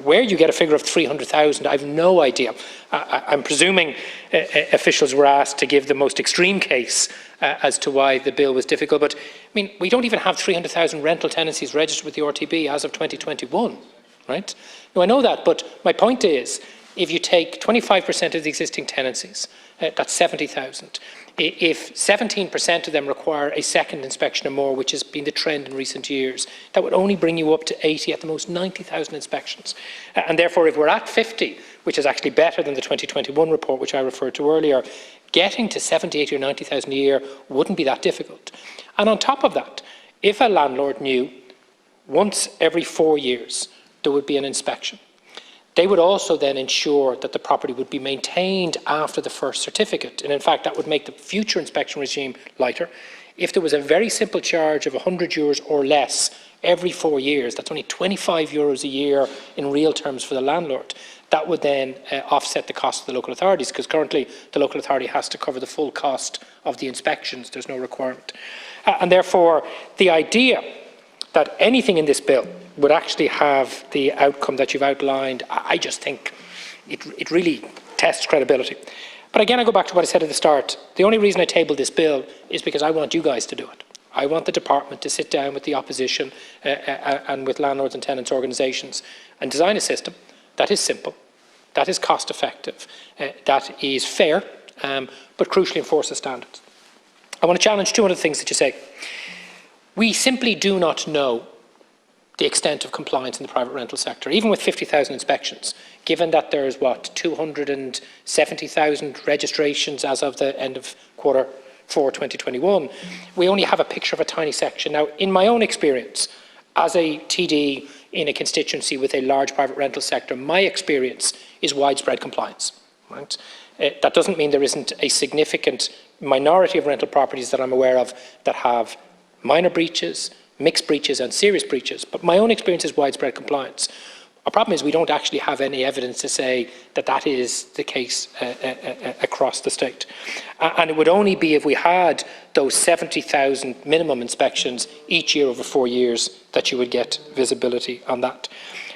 Where you get a figure of 300,000, I have no idea. I'm presuming officials were asked to give the most extreme case as to why the bill was difficult. But, I mean, we don't even have 300,000 rental tenancies registered with the RTB as of 2021, right? Now, I know that, but my point is, if you take 25% of the existing tenancies, that's 70,000. If 17% of them require a second inspection or more, which has been the trend in recent years, that would only bring you up to 80, at the most 90,000 inspections. And therefore, if we're at 50, which is actually better than the 2021 report, which I referred to earlier, getting to 70, 80 or 90,000 a year wouldn't be that difficult. And on top of that, if a landlord knew once every 4 years there would be an inspection, they would also then ensure that the property would be maintained after the first certificate. And in fact, that would make the future inspection regime lighter. If there was a very simple charge of €100 or less every 4 years, that's only €25 a year in real terms for the landlord. That would then offset the cost of the local authorities, because currently the local authority has to cover the full cost of the inspections. There's no requirement. And therefore, the idea that anything in this bill would actually have the outcome that you've outlined, I just think it really tests credibility. But again, I go back to what I said at the start. The only reason I tabled this bill is because I want you guys to do it. I want the department to sit down with the opposition and with landlords and tenants organisations and design a system that is simple, that is cost effective, that is fair, but crucially enforces standards. I want to challenge two other things that you say. We simply do not know the extent of compliance in the private rental sector, even with 50,000 inspections, given that there's, 270,000 registrations as of the end of Q4 2021. We only have a picture of a tiny section. Now, in my own experience, as a TD in a constituency with a large private rental sector, my experience is widespread compliance. Right? That doesn't mean there isn't a significant minority of rental properties that I'm aware of that have minor breaches, mixed breaches and serious breaches, but my own experience is widespread compliance. Our problem is we don't actually have any evidence to say that that is the case across the state. And it would only be if we had those 70,000 minimum inspections each year over 4 years that you would get visibility on that.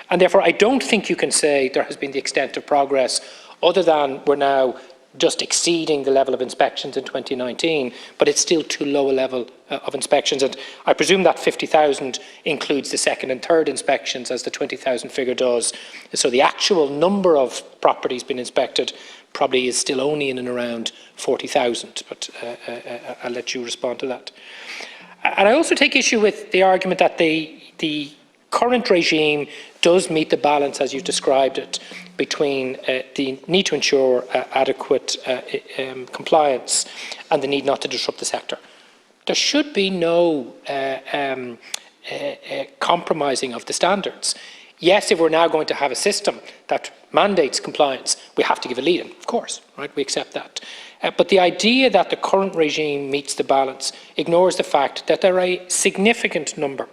And therefore, I don't think you can say there has been the extent of progress other than we're now just exceeding the level of inspections in 2019, but it's still too low a level of inspections. And I presume that 50,000 includes the second and third inspections, as the 20,000 figure does. So the actual number of properties being inspected probably is still only in and around 40,000, but I'll let you respond to that. And I also take issue with the argument that the current regime does meet the balance, as you've described it, between the need to ensure adequate compliance and the need not to disrupt the sector. There should be no compromising of the standards. Yes, if we're now going to have a system that mandates compliance, we have to give a lead-in, of course, right? We accept that. But the idea that the current regime meets the balance ignores the fact that there are a significant number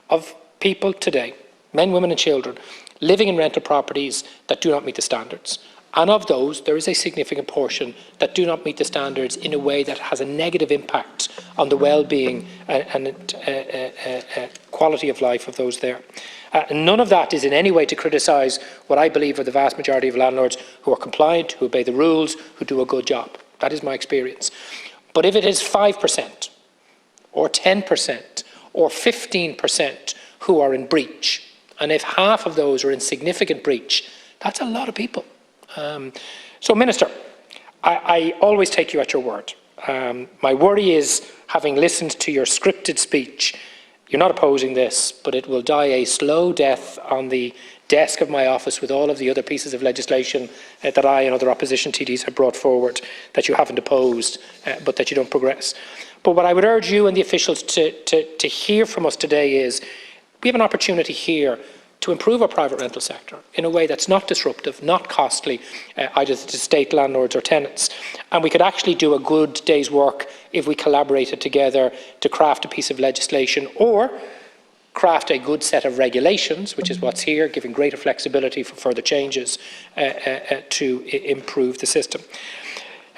of people today, men, women and children, living in rental properties that do not meet the standards. And of those, there is a significant portion that do not meet the standards in a way that has a negative impact on the well-being and quality of life of those there. None of that is in any way to criticise what I believe are the vast majority of landlords who are compliant, who obey the rules, who do a good job. That is my experience. But if it is 5% or 10% or 15% who are in breach, and if half of those are in significant breach, that's a lot of people. So, Minister, I always take you at your word. My worry is, having listened to your scripted speech, you're not opposing this, but it will die a slow death on the desk of my office with all of the other pieces of legislation that I and other opposition TDs have brought forward that you haven't opposed, but that you don't progress. But what I would urge you and the officials to hear from us today is, we have an opportunity here to improve our private rental sector in a way that's not disruptive, not costly, either to state landlords or tenants. And we could actually do a good day's work if we collaborated together to craft a piece of legislation or craft a good set of regulations, which is what's here, giving greater flexibility for further changes to improve the system.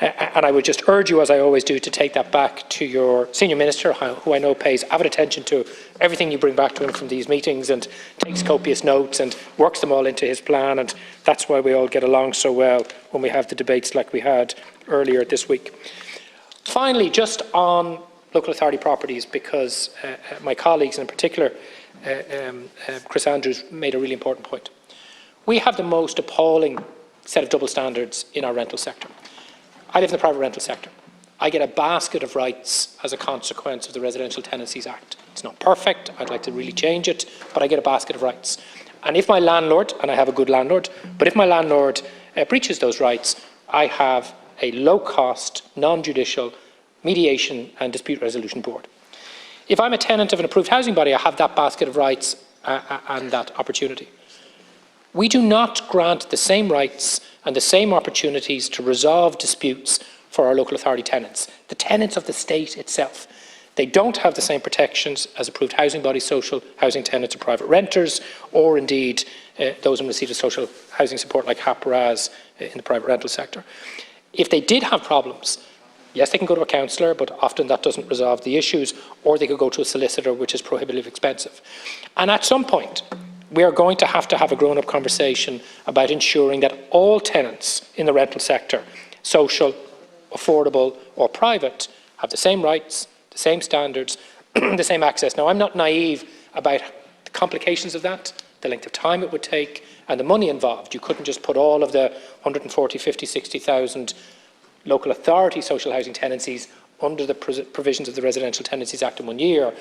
And I would just urge you, as I always do, to take that back to your senior minister, who I know pays avid attention to everything you bring back to him from these meetings and takes copious notes and works them all into his plan. And that's why we all get along so well when we have the debates like we had earlier this week. Finally, just on local authority properties, because my colleagues, and in particular Chris Andrews, made a really important point. We have the most appalling set of double standards in our rental sector. I live in the private rental sector. I get a basket of rights as a consequence of the Residential Tenancies Act. It's not perfect, I'd like to really change it, but I get a basket of rights. And if my landlord, and I have a good landlord, but if my landlord breaches those rights, I have a low-cost, non-judicial mediation and dispute resolution board. If I'm a tenant of an approved housing body, I have that basket of rights and that opportunity. We do not grant the same rights and the same opportunities to resolve disputes for our local authority tenants, the tenants of the state itself. They don't have the same protections as approved housing bodies, social housing tenants or private renters, or indeed those in receipt of social housing support like HAP-RAS in the private rental sector. If they did have problems, yes, they can go to a counsellor, but often that doesn't resolve the issues, or they could go to a solicitor, which is prohibitively expensive. And at some point, we are going to have a grown-up conversation about ensuring that all tenants in the rental sector, social, affordable or private, have the same rights, the same standards, the same access. Now, I'm not naive about the complications of that, the length of time it would take and the money involved. You couldn't just put all of the 140, 50, 60,000 local authority social housing tenancies under the provisions of the Residential Tenancies Act in 1 year.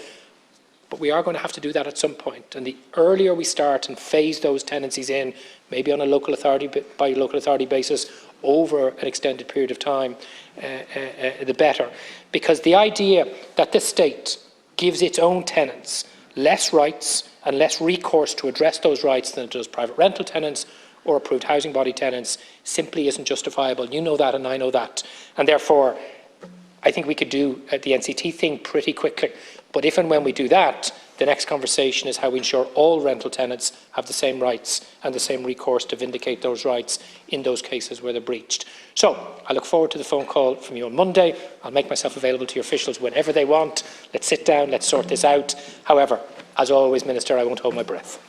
But we are going to have to do that at some point. And the earlier we start and phase those tenancies in, maybe on a local authority by local authority basis over an extended period of time, the better. Because the idea that the state gives its own tenants less rights and less recourse to address those rights than it does private rental tenants or approved housing body tenants simply isn't justifiable. You know that and I know that. And therefore, I think we could do the NCT thing pretty quickly. But if and when we do that, the next conversation is how we ensure all rental tenants have the same rights and the same recourse to vindicate those rights in those cases where they're breached. So I look forward to the phone call from you on Monday. I'll make myself available to your officials whenever they want. Let's sit down, let's sort this out. However, as always, Minister, I won't hold my breath.